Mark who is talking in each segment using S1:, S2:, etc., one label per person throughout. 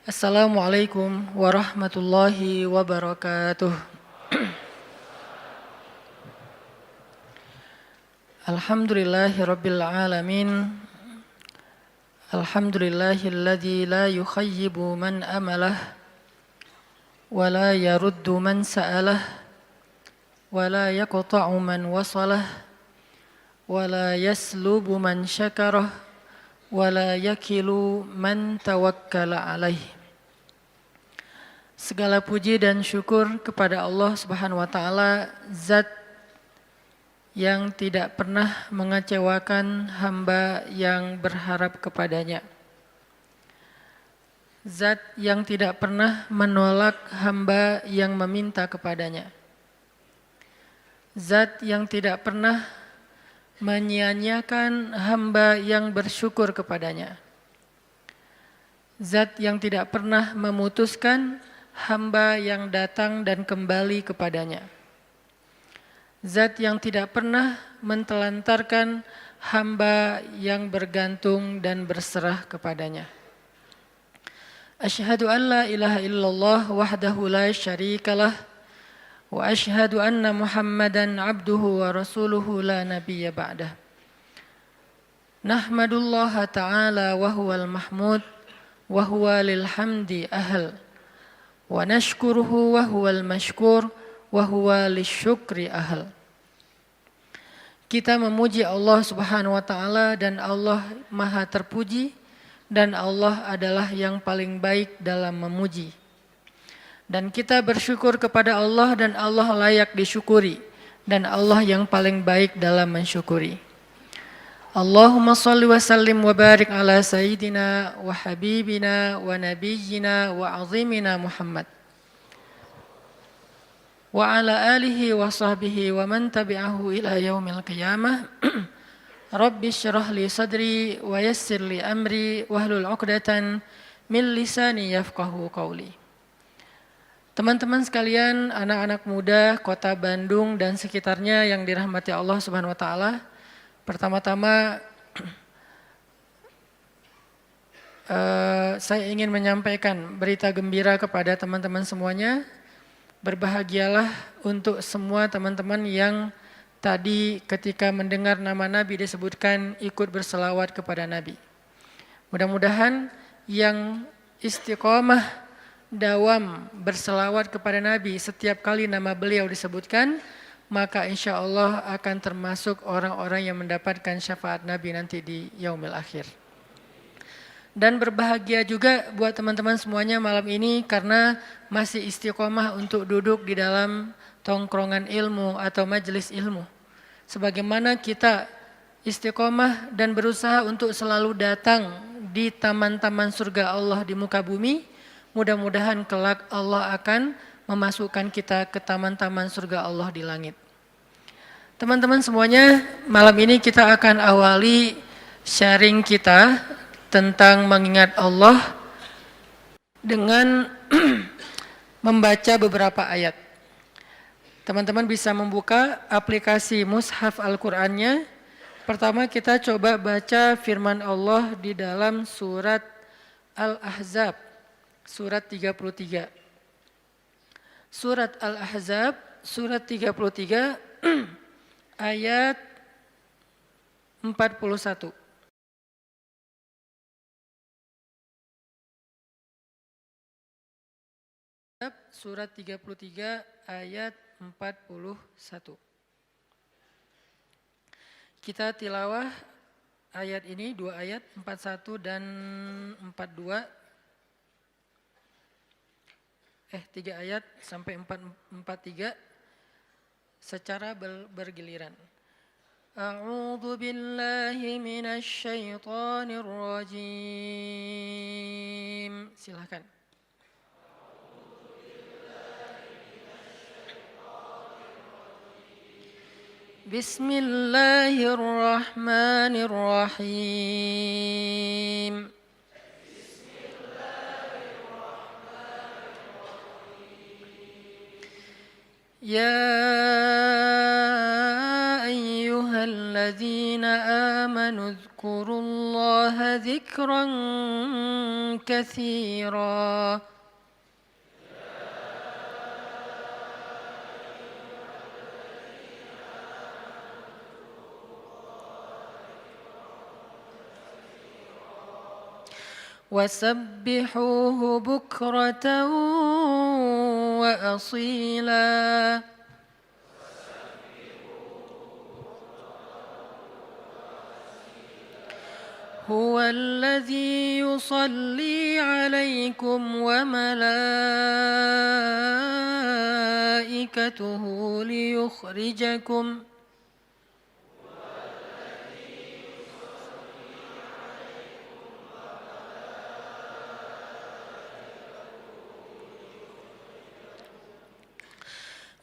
S1: Assalamualaikum warahmatullahi wabarakatuh. Alhamdulillahirabbil alamin. Alhamdulillahilladzi la yukhayyibu man amalah wa la yaruddu man sa'alah wa la yaqta'u man wasalah wa la yaslubu man syakarah wa la yakilu man tawakkala alaih. Segala puji dan syukur kepada Allah Subhanahu wa taala, zat yang tidak pernah mengecewakan hamba yang berharap kepadanya. Zat yang tidak pernah menolak hamba yang meminta kepadanya. Zat yang tidak pernah menyia-nyiakan hamba yang bersyukur kepadanya. Zat yang tidak pernah memutuskan hamba yang datang dan kembali kepadanya. Zat yang tidak pernah mentelantarkan hamba yang bergantung dan berserah kepadanya. Asyhadu an la ilaha illallah wahdahu la syarikalah wa asyhadu anna Muhammadan abduhu wa rasuluhu la nabiyya ba'dah. Nahmadullaha ta'ala wa huwal mahmud wa huwa lil hamdi ahl. Wa nashkuruhu wa huwal mashkur wa huwa lisyukri ahl. Kita memuji Allah Subhanahu wa taala dan Allah Maha terpuji dan Allah adalah yang paling baik dalam memuji. Dan kita bersyukur kepada Allah dan Allah layak disyukuri dan Allah yang paling baik dalam mensyukuri. Allahumma salli wa sallim wa barik ala sayyidina wa habibina wa nabiyyina wa azimina Muhammad wa ala alihi wa sahbihi wa man tabi'ahu ila yaumil qiyamah. Rabbi syrah li sadri wa yassir li amri wahlul 'uqdatan min lisani yafqahu qawli. Teman-teman sekalian, anak-anak muda Kota Bandung dan sekitarnya yang dirahmati Allah Subhanahu wa taala. Pertama-tama saya ingin menyampaikan berita gembira kepada teman-teman semuanya. Berbahagialah untuk semua teman-teman yang tadi ketika mendengar nama Nabi disebutkan ikut berselawat kepada Nabi. Mudah-mudahan yang istiqomah dawam berselawat kepada Nabi setiap kali nama beliau disebutkan, maka insya Allah akan termasuk orang-orang yang mendapatkan syafaat Nabi nanti di yaumil akhir. Dan berbahagia juga buat teman-teman semuanya malam ini karena masih istiqomah untuk duduk di dalam tongkrongan ilmu atau majelis ilmu. Sebagaimana kita istiqomah dan berusaha untuk selalu datang di taman-taman surga Allah di muka bumi, mudah-mudahan kelak Allah akan memasukkan kita ke taman-taman surga Allah di langit. Teman-teman semuanya, malam ini kita akan awali sharing kita tentang mengingat Allah dengan membaca beberapa ayat. Teman-teman bisa membuka aplikasi Mushaf Al-Qur'annya. Pertama kita coba baca firman Allah di dalam surat Al-Ahzab, surat 33. Surat Al-Ahzab, surat 33, ayat 41. Surat 33 ayat 41. Kita tilawah ayat ini, dua ayat, 41 dan 42. 3 ayat sampai 43 secara bergiliran. A'udzu billahi minasy syaithanir rajim. Silakan. Bismillahirrahmanirrahim. Ya ayyuhalladzina amanu dzkurullaha dzikran كثيرا وسبحوه بكرة وأصيلا هو الذي يصلي عليكم وملائكته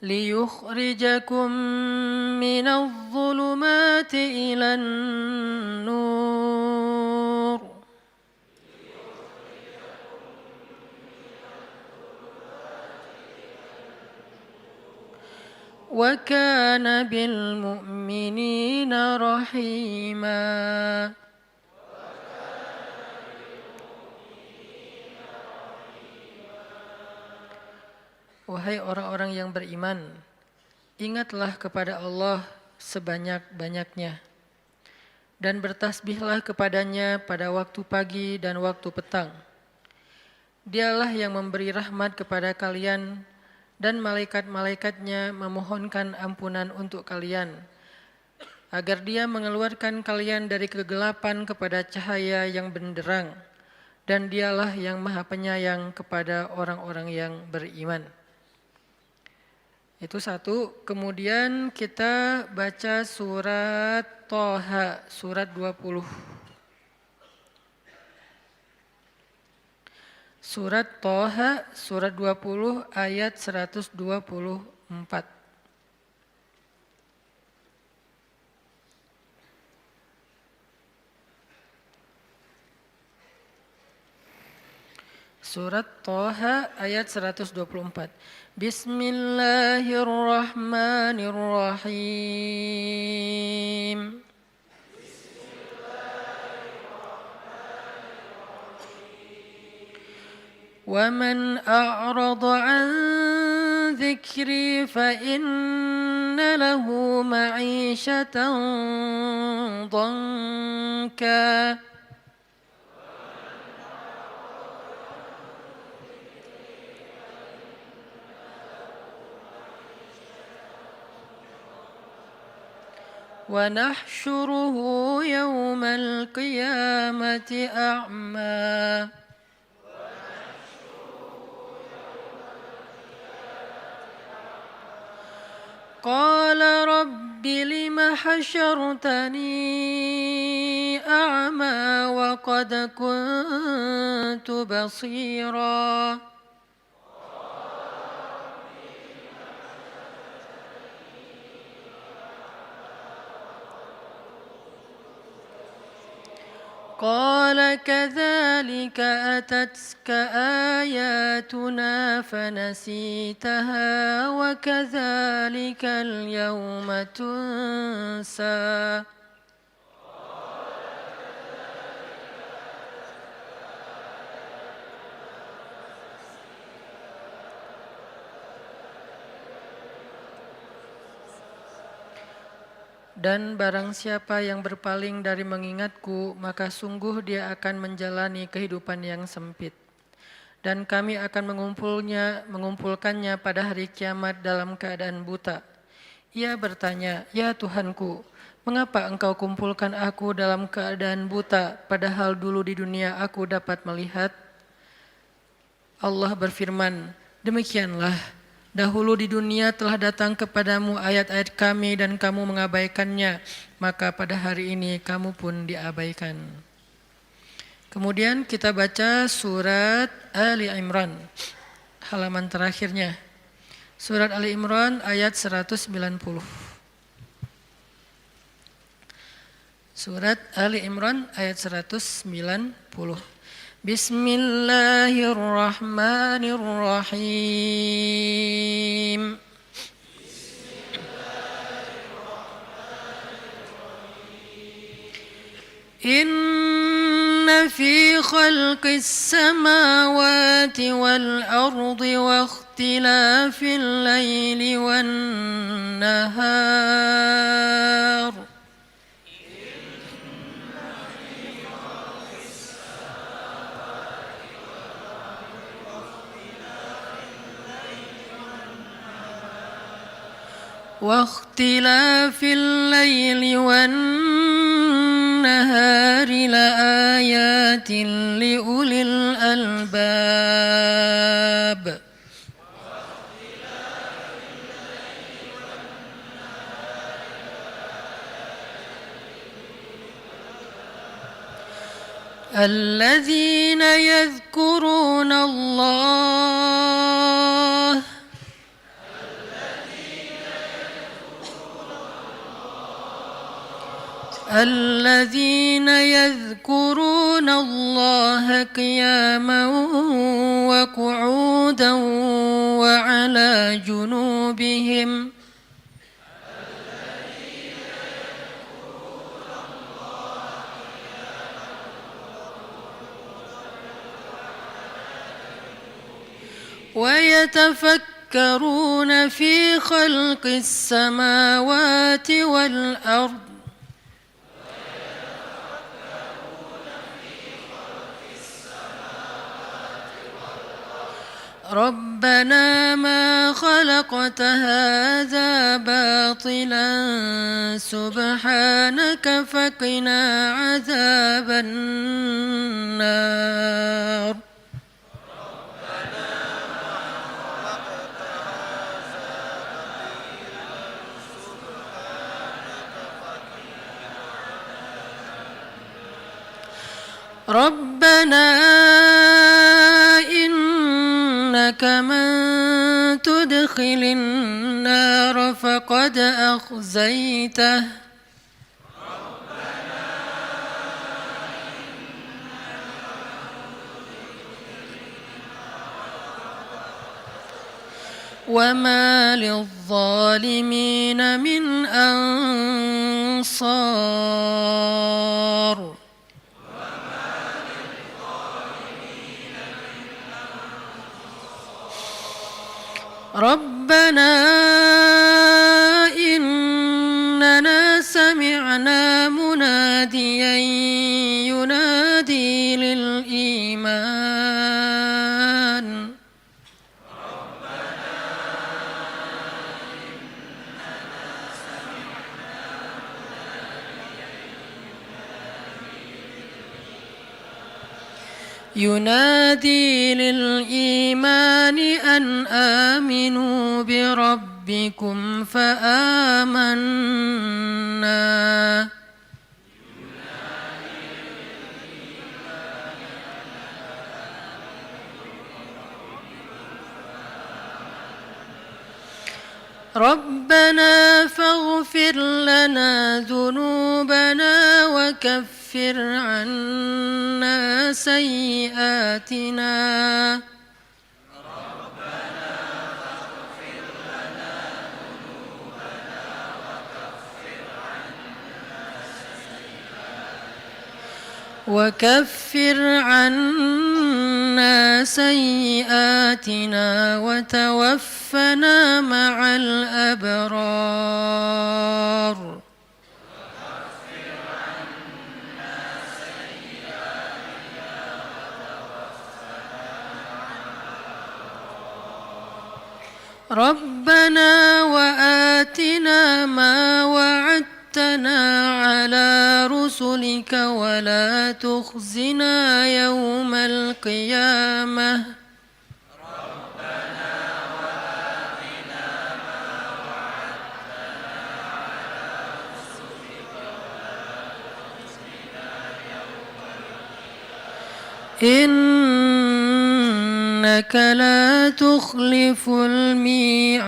S1: ليخرجكم من الظلمات إلى النور وكان بالمؤمنين رحيما. Wahai orang-orang yang beriman, ingatlah kepada Allah sebanyak-banyaknya dan bertasbihlah kepadanya pada waktu pagi dan waktu petang. Dialah yang memberi rahmat kepada kalian dan malaikat-malaikatnya memohonkan ampunan untuk kalian, agar Dia mengeluarkan kalian dari kegelapan kepada cahaya yang benderang, dan Dialah yang Maha Penyayang kepada orang-orang yang beriman. Itu satu. Kemudian kita baca surat Thaha, surat 20. Surat Thaha, surat 20 ayat 124. Surat Thaha ayat 124. Bismillahirrahmanirrahim. وَمَنْ أَعْرَضَ عَنْ ذِكْرِي فَإِنَّ لَهُ مَعِيشَةً ضَنْكًا وَنَحْشُرُهُ يَوْمَ الْقِيَامَةِ أَعْمَى قال رب لم حشرتني أعمى وقد كنت بصيرا قال كذلك أتتك آياتنا فنسيتها وكذلك اليوم تنسى Dan barang siapa yang berpaling dari mengingatku, maka sungguh dia akan menjalani kehidupan yang sempit. Dan kami akan mengumpulkannya pada hari kiamat dalam keadaan buta. Ia bertanya, "Ya Tuhanku, mengapa Engkau kumpulkan aku dalam keadaan buta, padahal dulu di dunia aku dapat melihat?" Allah berfirman, "Demikianlah. Dahulu di dunia telah datang kepadamu ayat-ayat kami dan kamu mengabaikannya, maka pada hari ini kamu pun diabaikan." Kemudian kita baca surat Ali Imran, halaman terakhirnya. Surat Ali Imran ayat 190. Surat Ali Imran ayat 190. Bismillahirrahmanirrahim. في خلق السماوات والأرض واختلاف الليل والنهار لآيات لأولي الألباب الذين يذكرون الله قياما وقعودا وعلى جنوبهم ويتفكرون في خلق السماوات والأرض ربنا ما خلقت هذا باطلا سبحانك فقنا عذاب النار ربنا إنك من تدخل النار فقد أخزيته وما للظالمين من أنصار ربنا إننا سمعنا مناديا ينادي للإيمان أن آمنوا بربكم فآمنا ربنا فاغفر لنا ذنوبنا وكفر عنا سيئاتنا وتوفنا مع الأبرار ربنا وآتنا ما وعدتنا على رسلك ولا تخزنا يوم القيامة إنك لا تخلف الميعاد.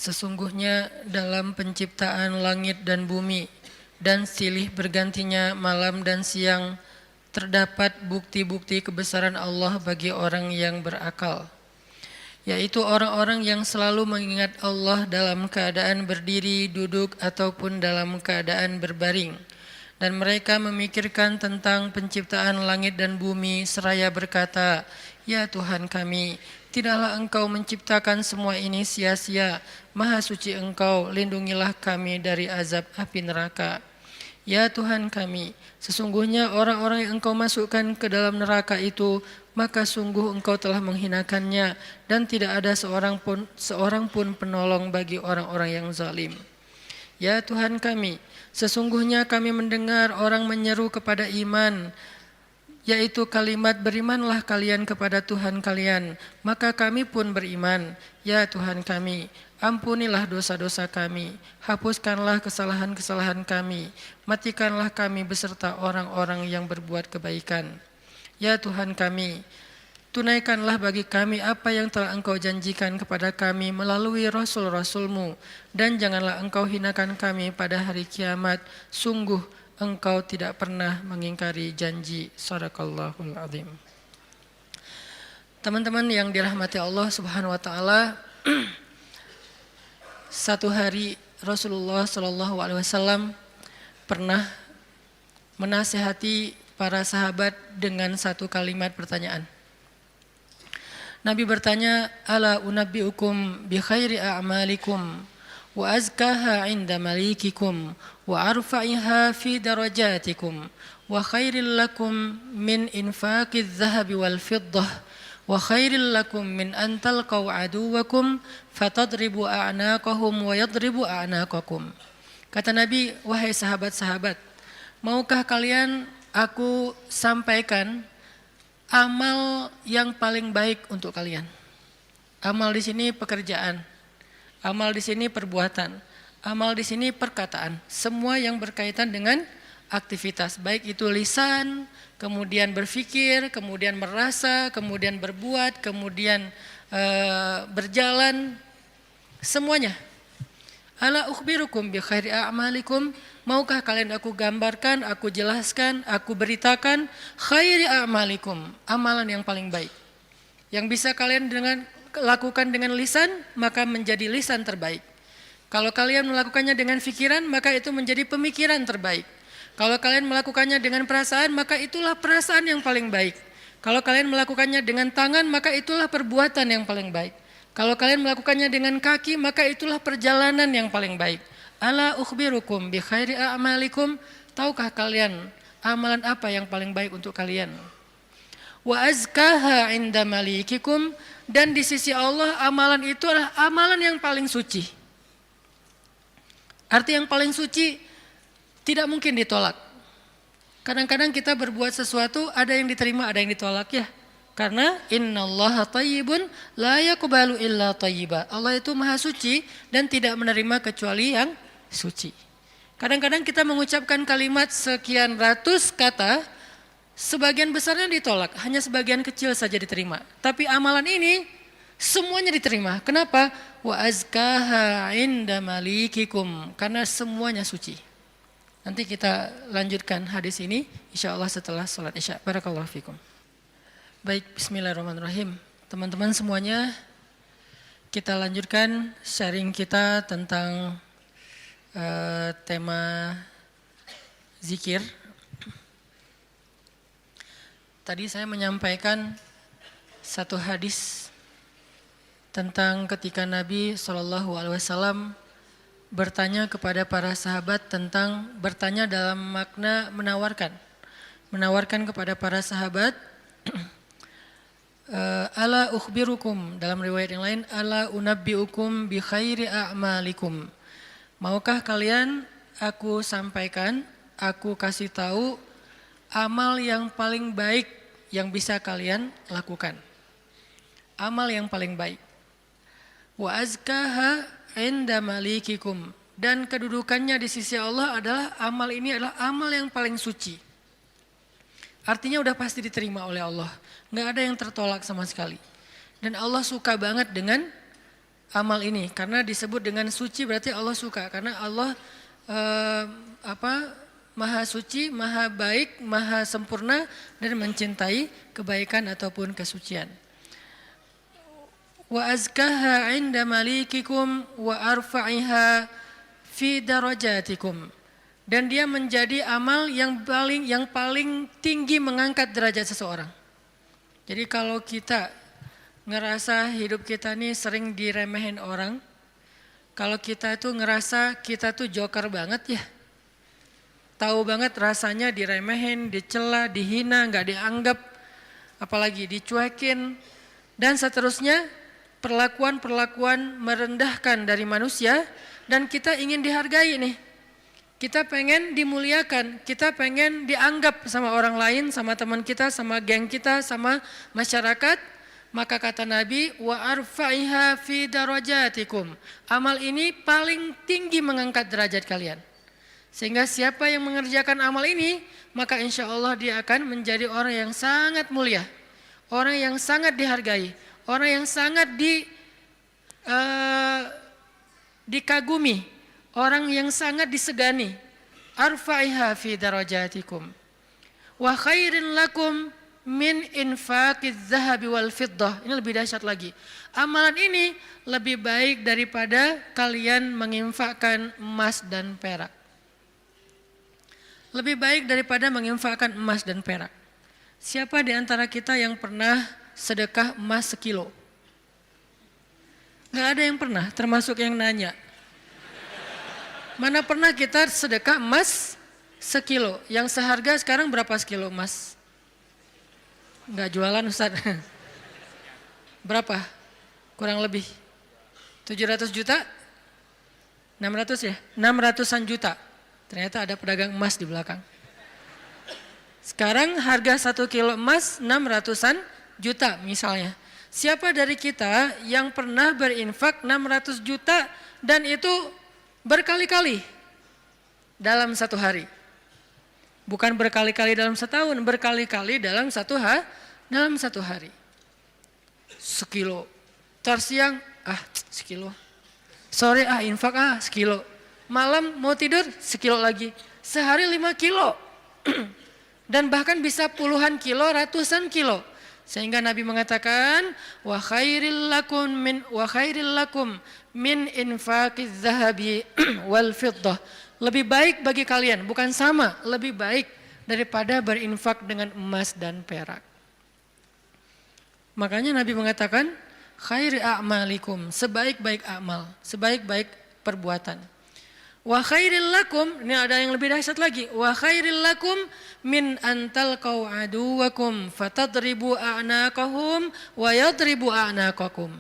S1: Sesungguhnya dalam penciptaan langit dan bumi dan silih bergantinya malam dan siang terdapat bukti-bukti kebesaran Allah bagi orang yang berakal. yaitu orang-orang yang selalu mengingat Allah dalam keadaan berdiri, duduk, ataupun dalam keadaan berbaring. Dan mereka memikirkan tentang penciptaan langit dan bumi seraya berkata, "Ya Tuhan kami, tidaklah Engkau menciptakan semua ini sia-sia. Maha suci Engkau, lindungilah kami dari azab api neraka." Ya Tuhan kami, sesungguhnya orang-orang yang Engkau masukkan ke dalam neraka itu, maka sungguh Engkau telah menghinakannya dan tidak ada seorang pun penolong bagi orang-orang yang zalim. Ya Tuhan kami, sesungguhnya kami mendengar orang menyeru kepada iman, yaitu kalimat berimanlah kalian kepada Tuhan kalian, maka kami pun beriman. Ya Tuhan kami, ampunilah dosa-dosa kami, hapuskanlah kesalahan-kesalahan kami, matikanlah kami beserta orang-orang yang berbuat kebaikan. Ya Tuhan kami, tunaikanlah bagi kami apa yang telah Engkau janjikan kepada kami melalui Rasul-Rasul-Mu, dan janganlah Engkau hinakan kami pada hari kiamat. Sungguh Engkau tidak pernah mengingkari janji. Shadaqallahul azim. Teman-teman yang dirahmati Allah Subhanahu wa taala, satu hari Rasulullah Shallallahu alaihi wasallam pernah menasihati para sahabat dengan satu kalimat pertanyaan. Nabi bertanya, "Ala unabbiukum bi khairi a'malikum wa azkaha 'inda malikikum wa arfa'iha fi darajatikum wa khairil lakum min infaqiz zahabi wal fiddah wa khairil lakum min an talqaw aduwakum fatadribu a'naqahum wa yadribu a'naqakum." Kata Nabi, "Wahai sahabat-sahabat, maukah kalian aku sampaikan amal yang paling baik untuk kalian?" Amal di sini pekerjaan, amal di sini perbuatan, amal di sini perkataan, semua yang berkaitan dengan aktivitas, baik itu lisan, kemudian berpikir, kemudian merasa, kemudian berbuat, kemudian berjalan, semuanya. Ala ukhbirukum bi khairi a'malikum, maukah kalian aku gambarkan, aku jelaskan, aku beritakan khairi a'malikum, amalan yang paling baik. Yang bisa kalian lakukan dengan lisan, maka menjadi lisan terbaik. Kalau kalian melakukannya dengan pikiran, maka itu menjadi pemikiran terbaik. Kalau kalian melakukannya dengan perasaan, maka itulah perasaan yang paling baik. Kalau kalian melakukannya dengan tangan, maka itulah perbuatan yang paling baik. Kalau kalian melakukannya dengan kaki, maka itulah perjalanan yang paling baik. Ala ukhbirukum bi khairi a'malikum, tahukah kalian amalan apa yang paling baik untuk kalian? Wa azkaha 'inda malikikum, dan di sisi Allah amalan itu adalah amalan yang paling suci. Arti yang paling suci tidak mungkin ditolak. Kadang-kadang kita berbuat sesuatu, ada yang diterima, ada yang ditolak ya. Karena innallaha thayyibun la yaqbalu illa thayyiba. Allah itu maha suci dan tidak menerima kecuali yang suci. Kadang-kadang kita mengucapkan kalimat sekian ratus kata, sebagian besarnya ditolak, hanya sebagian kecil saja diterima. Tapi amalan ini semuanya diterima. Kenapa? Wa azkaha 'inda malikikum, karena semuanya suci. Nanti kita lanjutkan hadis ini insyaallah setelah salat Isya. Barakallahu fikum. Baik, bismillahirrahmanirrahim. Teman-teman semuanya, kita lanjutkan sharing kita tentang tema zikir. Tadi saya menyampaikan satu hadis tentang ketika Nabi SAW bertanya kepada para sahabat tentang, bertanya dalam makna menawarkan kepada para sahabat, ala ukhbirukum, dalam riwayat yang lain, ala unabbiukum bi khairi a'malikum, maukah kalian aku sampaikan, aku kasih tahu amal yang paling baik yang bisa kalian lakukan, amal yang paling baik. Wa azkaha 'inda malikikum, dan kedudukannya di sisi Allah adalah amal ini adalah amal yang paling suci. Artinya udah pasti diterima oleh Allah, nggak ada yang tertolak sama sekali. Dan Allah suka banget dengan amal ini, karena disebut dengan suci berarti Allah suka, karena Allah maha suci, maha baik, maha sempurna dan mencintai kebaikan ataupun kesucian. wa azkaha 'inda malikikum wa arfa'iha fi darajatikum. Dan dia menjadi amal yang paling tinggi mengangkat derajat seseorang. Jadi kalau kita ngerasa hidup kita nih sering diremehin orang, kalau kita itu ngerasa kita tuh joker banget ya, tahu banget rasanya diremehin, dicela, dihina, nggak dianggap, apalagi dicuekin, dan seterusnya, perlakuan-perlakuan merendahkan dari manusia, dan kita ingin dihargai nih. Kita pengen dimuliakan, kita pengen dianggap sama orang lain, sama teman kita, sama geng kita, sama masyarakat. Maka kata Nabi, wa arfa'iha fi darajatikum. Amal ini paling tinggi mengangkat derajat kalian. Sehingga siapa yang mengerjakan amal ini, maka insya Allah dia akan menjadi orang yang sangat mulia, orang yang sangat dihargai, orang yang sangat dikagumi, orang yang sangat disegani. Arfa'iha fi darajatikum wa khairin lakum min infaqiz zahabi wal fiddah. Ini lebih dahsyat lagi. Amalan ini lebih baik daripada kalian menginfakkan emas dan perak. Lebih baik daripada menginfakkan emas dan perak. Siapa di antara kita yang pernah sedekah emas 1 kilo? Nggak ada yang pernah, termasuk yang nanya. Mana pernah kita sedekah emas 1 kilo? Yang seharga sekarang berapa sekilo emas? Nggak jualan Ustaz. Berapa? Kurang lebih 700 juta? 600 ya? 600-an juta. Ternyata ada pedagang emas di belakang. Sekarang harga 1 kilo emas 600-an juta misalnya. Siapa dari kita yang pernah berinfak 600 juta dan itu berkali-kali dalam 1 hari? Bukan berkali-kali dalam setahun, berkali-kali dalam 1 hari. 1 kilo. Ntar siang, 1 kilo. Sore, infak 1 kilo. Malam mau tidur 1 kilo lagi. Sehari 5 kilo. Dan bahkan bisa puluhan kilo, ratusan kilo. Sehingga Nabi mengatakan, wa khairil lakum min infaqiz zahabi wal fiddah. Lebih baik bagi kalian, bukan sama, lebih baik daripada berinfak dengan emas dan perak. Makanya Nabi mengatakan, khairi a'malikum, sebaik-baik amal, sebaik-baik perbuatan. Wa khairil lakum, ini ada yang lebih dahsyat lagi. Wa khairil lakum min antalqau aduwakum fatadribu a'naqahum wa yadribu a'naqakum.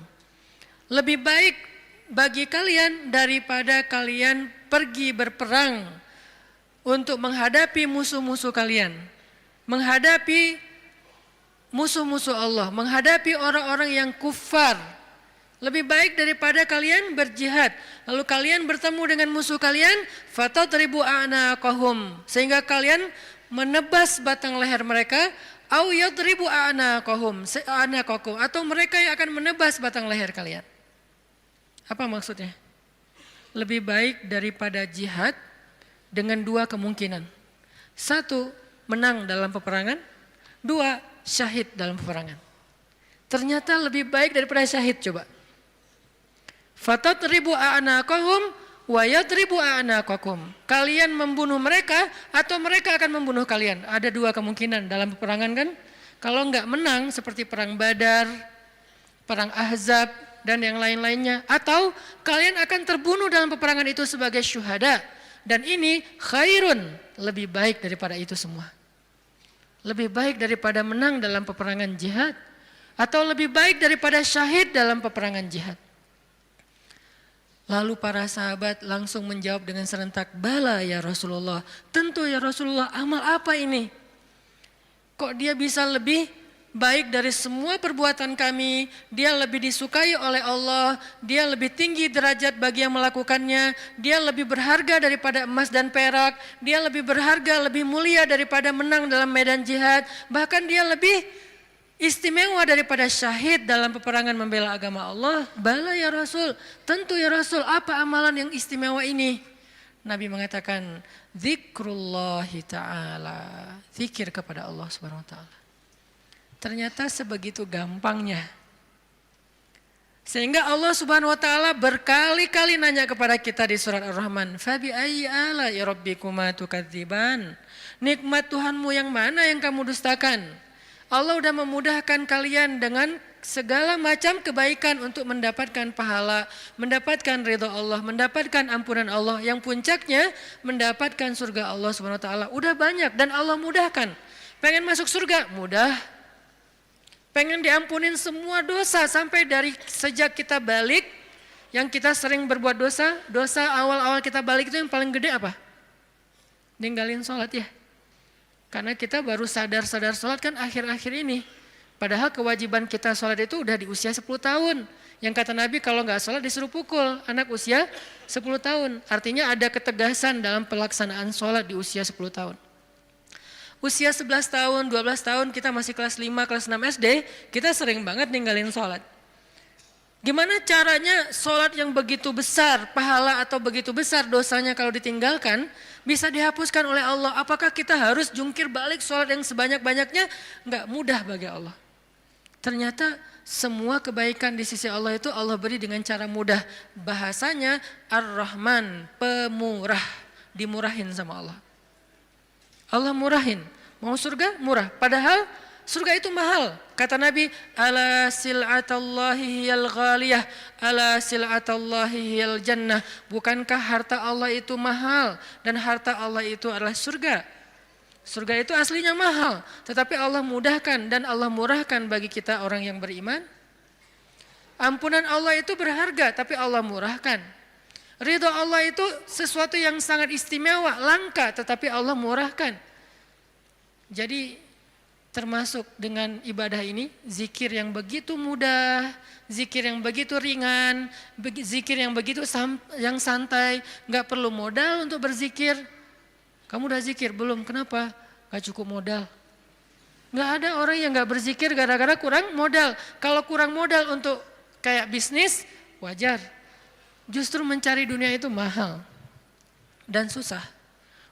S1: Lebih baik bagi kalian daripada kalian pergi berperang untuk menghadapi musuh-musuh kalian, menghadapi musuh-musuh Allah, menghadapi orang-orang yang kufar. Lebih baik daripada kalian berjihad, lalu kalian bertemu dengan musuh kalian, fatadribu a'naqahum, sehingga kalian menebas batang leher mereka, au yadribu a'naqahum, atau mereka yang akan menebas batang leher kalian. Apa maksudnya? Lebih baik daripada jihad dengan 2 kemungkinan. 1, menang dalam peperangan. 2, syahid dalam peperangan. Ternyata lebih baik daripada syahid, coba. Fatadribu a'naqahum wa yadribu a'naqakum. Kalian membunuh mereka atau mereka akan membunuh kalian. Ada 2 kemungkinan dalam peperangan kan? Kalau enggak menang seperti perang Badar, perang Ahzab dan yang lain-lainnya, atau kalian akan terbunuh dalam peperangan itu sebagai syuhada. Dan ini khairun, lebih baik daripada itu semua. Lebih baik daripada menang dalam peperangan jihad, atau lebih baik daripada syahid dalam peperangan jihad. Lalu para sahabat langsung menjawab dengan serentak, bala ya Rasulullah, tentu ya Rasulullah, amal apa ini? Kok dia bisa lebih baik dari semua perbuatan kami, dia lebih disukai oleh Allah, dia lebih tinggi derajat bagi yang melakukannya, dia lebih berharga daripada emas dan perak, dia lebih berharga, lebih mulia daripada menang dalam medan jihad, bahkan dia lebih istimewa daripada syahid dalam peperangan membela agama Allah. Bala ya Rasul, tentu ya Rasul, apa amalan yang istimewa ini? Nabi mengatakan, zikrullahi ta'ala, zikir kepada Allah subhanahu wa ta'ala. Ternyata sebegitu gampangnya Sehingga Allah Subhanahu wa taala berkali-kali nanya kepada kita di surat Ar-Rahman, "Fabi ayyi ala'i rabbikuma tukadziban?" Nikmat Tuhanmu yang mana yang kamu dustakan? Allah sudah memudahkan kalian dengan segala macam kebaikan untuk mendapatkan pahala, mendapatkan ridha Allah, mendapatkan ampunan Allah, yang puncaknya mendapatkan surga Allah Subhanahu wa taala. Udah banyak dan Allah mudahkan. Pengen masuk surga? Mudah. Pengen diampunin semua dosa sampai dari sejak kita balik, yang kita sering berbuat dosa, dosa awal-awal kita balik itu yang paling gede apa? Ninggalin sholat ya. Karena kita baru sadar-sadar sholat kan akhir-akhir ini. Padahal kewajiban kita sholat itu udah di usia 10 tahun. Yang kata Nabi kalau nggak sholat disuruh pukul anak usia 10 tahun. Artinya ada ketegasan dalam pelaksanaan sholat di usia 10 tahun. Usia 11 tahun, 12 tahun kita masih kelas 5, kelas 6 SD, kita sering banget ninggalin sholat. Gimana caranya sholat yang begitu besar, pahala atau begitu besar dosanya kalau ditinggalkan, bisa dihapuskan oleh Allah? Apakah kita harus jungkir balik sholat yang sebanyak-banyaknya? Enggak mudah bagi Allah. Ternyata semua kebaikan di sisi Allah itu Allah beri dengan cara mudah. Bahasanya Ar-Rahman, pemurah, dimurahin sama Allah. Allah murahin, mau surga murah. Padahal surga itu mahal. Kata Nabi, ala sil'atallahi hiyal ghaliyah, ala sil'atallahi hiyal jannah. Bukankah harta Allah itu mahal dan harta Allah itu adalah surga? Surga itu aslinya mahal, tetapi Allah mudahkan dan Allah murahkan bagi kita orang yang beriman. Ampunan Allah itu berharga, tapi Allah murahkan. Ridho Allah itu sesuatu yang sangat istimewa, langka, tetapi Allah murahkan. Jadi termasuk dengan ibadah ini, zikir yang begitu mudah, zikir yang begitu ringan, zikir yang begitu yang santai, nggak perlu modal untuk berzikir. Kamu udah zikir belum? Kenapa? Gak cukup modal. Nggak ada orang yang nggak berzikir gara-gara kurang modal. Kalau kurang modal untuk kayak bisnis, wajar. Justru mencari dunia itu mahal dan susah.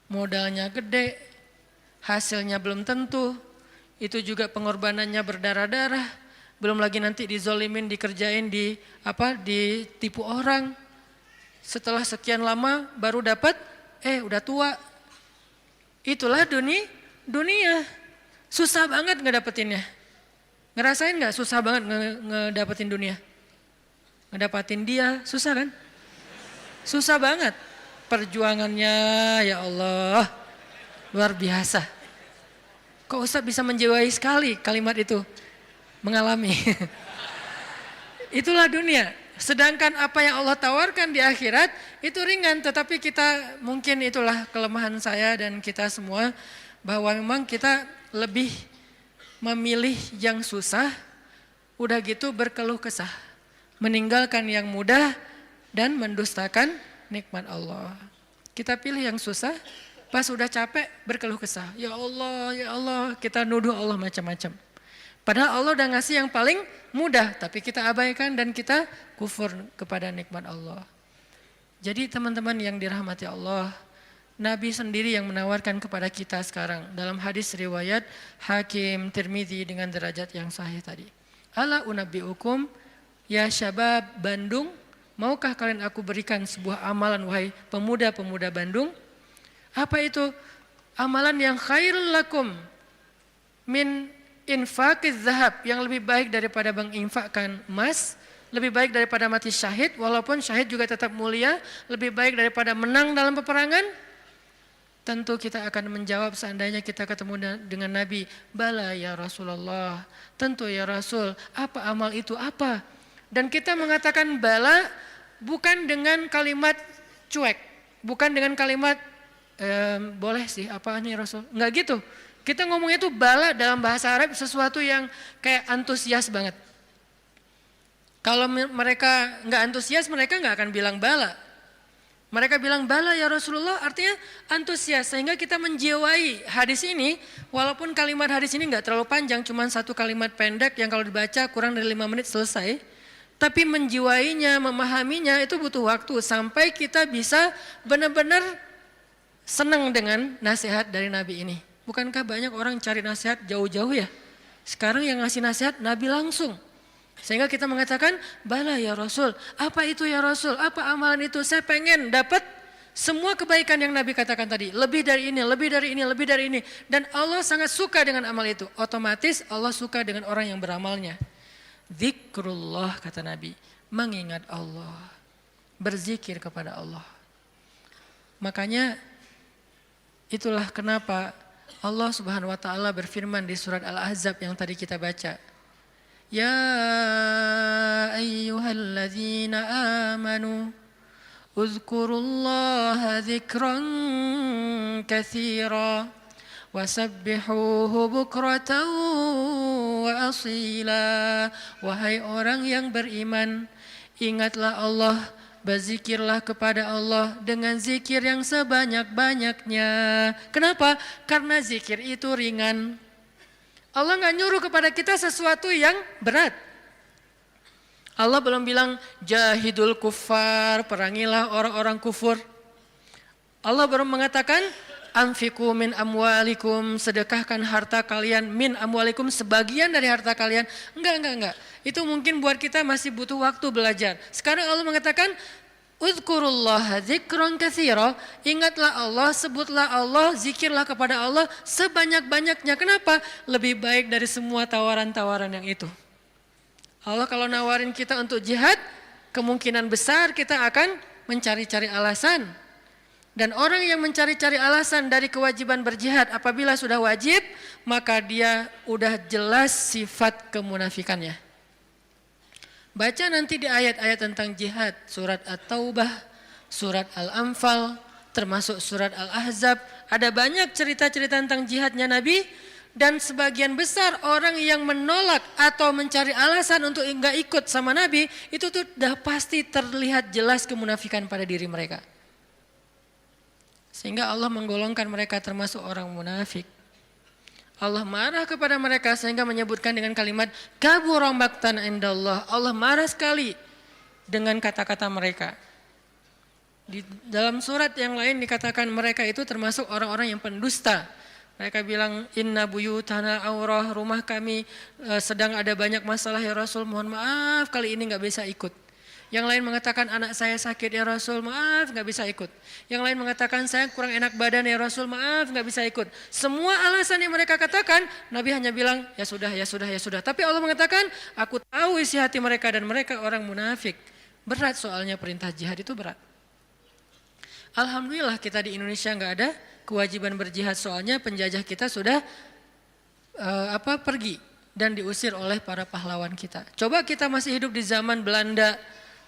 S1: Modalnya gede, hasilnya belum tentu. Itu juga pengorbanannya berdarah-darah. Belum lagi nanti dizolimin, dikerjain, ditipu orang. Setelah sekian lama baru dapat, udah tua. Itulah dunia. Susah banget ngedapetinnya. Ngerasain gak susah banget ngedapetin dunia? Ngedapatin dia, susah kan? Susah banget. Perjuangannya ya Allah, luar biasa. Kok Ustaz bisa menjiwai sekali kalimat itu? Mengalami. Itulah dunia. Sedangkan apa yang Allah tawarkan di akhirat itu ringan. Tetapi kita, mungkin itulah kelemahan saya dan kita semua, bahwa memang kita lebih memilih yang susah, udah gitu berkeluh kesah. Meninggalkan yang mudah dan mendustakan nikmat Allah. Kita pilih yang susah, pas udah capek berkeluh kesah. Ya Allah, kita nuduh Allah macam-macam. Padahal Allah udah ngasih yang paling mudah, tapi kita abaikan dan kita kufur kepada nikmat Allah. Jadi teman-teman yang dirahmati Allah, Nabi sendiri yang menawarkan kepada kita sekarang dalam hadis riwayat Hakim Tirmidzi dengan derajat yang sahih tadi. Ala unabbiukum ya syabab Bandung, maukah kalian aku berikan sebuah amalan wahai pemuda-pemuda Bandung? Apa itu? Amalan yang khairul lakum min infaqiz zahab, yang lebih baik daripada menginfakkan emas, lebih baik daripada mati syahid, walaupun syahid juga tetap mulia, lebih baik daripada menang dalam peperangan. Tentu kita akan menjawab seandainya kita ketemu dengan Nabi, bala ya Rasulullah, tentu ya Rasul, apa amal itu apa? Dan kita mengatakan bala bukan dengan kalimat cuek, bukan dengan kalimat boleh sih, apa nih Rasul, enggak gitu. Kita ngomongnya itu bala dalam bahasa Arab sesuatu yang kayak antusias banget. Kalau mereka enggak antusias, mereka enggak akan bilang bala. Mereka bilang bala ya Rasulullah, artinya antusias, sehingga kita menjiwai hadis ini. Walaupun kalimat hadis ini enggak terlalu panjang, cuma satu kalimat pendek yang kalau dibaca kurang dari 5 menit selesai. Tapi menjiwainya, memahaminya itu butuh waktu sampai kita bisa benar-benar senang dengan nasihat dari Nabi ini. Bukankah banyak orang cari nasihat jauh-jauh ya? Sekarang yang ngasih nasihat Nabi langsung. Sehingga kita mengatakan, bala ya Rasul, apa itu ya Rasul, apa amalan itu, saya pengen dapat semua kebaikan yang Nabi katakan tadi, lebih dari ini, lebih dari ini, lebih dari ini. Dan Allah sangat suka dengan amal itu, otomatis Allah suka dengan orang yang beramalnya. Zikrullah kata Nabi, mengingat Allah, berzikir kepada Allah. Makanya itulah kenapa Allah Subhanahu wa taala berfirman di surat Al-Ahzab yang tadi kita baca. Ya ayyuhalladzina amanu uzkurullaha dzikran katsira wasabbihuhu bukratan wa asila. Wahai orang yang beriman, ingatlah Allah, berzikirlah kepada Allah dengan zikir yang sebanyak-banyaknya. Kenapa? Karena zikir itu ringan. Allah nggak nyuruh kepada kita sesuatu yang berat. Allah belum bilang jahidul kuffar, perangilah orang-orang kufur. Allah baru mengatakan anfiqu min amwalikum, sedekahkan harta kalian, min amwalikum, sebagian dari harta kalian. Enggak. Itu mungkin buat kita masih butuh waktu belajar. Sekarang Allah mengatakan uzkurullaha dzikran katsira, ingatlah Allah, sebutlah Allah, zikirlah kepada Allah sebanyak-banyaknya. Kenapa? Lebih baik dari semua tawaran-tawaran yang itu. Allah kalau nawarin kita untuk jihad, kemungkinan besar kita akan mencari-cari alasan. Dan orang yang mencari-cari alasan dari kewajiban berjihad, apabila sudah wajib, maka dia udah jelas sifat kemunafikannya. Baca nanti di ayat-ayat tentang jihad, surat At-Taubah, surat Al-Anfal, termasuk surat Al-Ahzab. Ada banyak cerita-cerita tentang jihadnya Nabi, dan sebagian besar orang yang menolak atau mencari alasan untuk enggak ikut sama Nabi, itu tuh udah pasti terlihat jelas kemunafikan pada diri mereka. Sehingga Allah menggolongkan mereka termasuk orang munafik. Allah marah kepada mereka sehingga menyebutkan dengan kalimat kabura maqtan indallah. Allah marah sekali dengan kata-kata mereka. Di dalam surat yang lain dikatakan mereka itu termasuk orang-orang yang pendusta. Mereka bilang inna buyutana aurah, rumah kami sedang ada banyak masalah ya Rasul, mohon maaf kali ini enggak bisa ikut. Yang lain mengatakan anak saya sakit ya Rasul, maaf nggak bisa ikut. Yang lain mengatakan saya kurang enak badan ya Rasul, maaf nggak bisa ikut. Semua alasan yang mereka katakan, Nabi hanya bilang ya sudah, ya sudah, ya sudah. Tapi Allah mengatakan aku tahu isi hati mereka dan mereka orang munafik. Berat soalnya perintah jihad itu berat. Alhamdulillah kita di Indonesia nggak ada kewajiban berjihad, soalnya penjajah kita sudah pergi dan diusir oleh para pahlawan kita. Coba kita masih hidup di zaman Belanda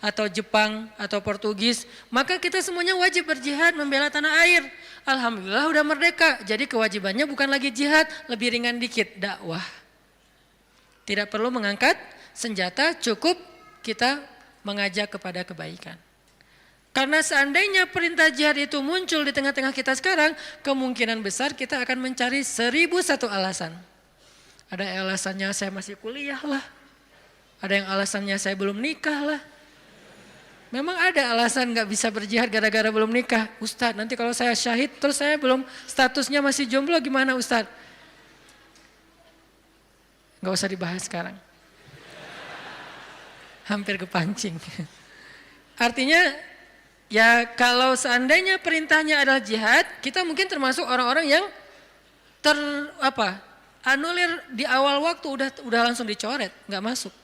S1: atau Jepang atau Portugis, maka kita semuanya wajib berjihad membela tanah air. Alhamdulillah udah merdeka, jadi kewajibannya bukan lagi jihad, lebih ringan dikit, dakwah. Tidak perlu mengangkat senjata, cukup kita mengajak kepada kebaikan. Karena seandainya perintah jihad itu muncul di tengah-tengah kita sekarang, kemungkinan besar kita akan mencari 1001 alasan. Ada yang alasannya saya masih kuliah lah, ada yang alasannya saya belum nikah lah. Memang ada alasan nggak bisa berjihad gara-gara belum nikah. Ustadz, nanti kalau saya syahid terus saya belum, statusnya masih jomblo gimana Ustadz? Nggak usah dibahas sekarang. Hampir kepancing. Artinya ya kalau seandainya perintahnya adalah jihad, kita mungkin termasuk orang-orang yang anulir di awal waktu udah langsung dicoret, nggak masuk.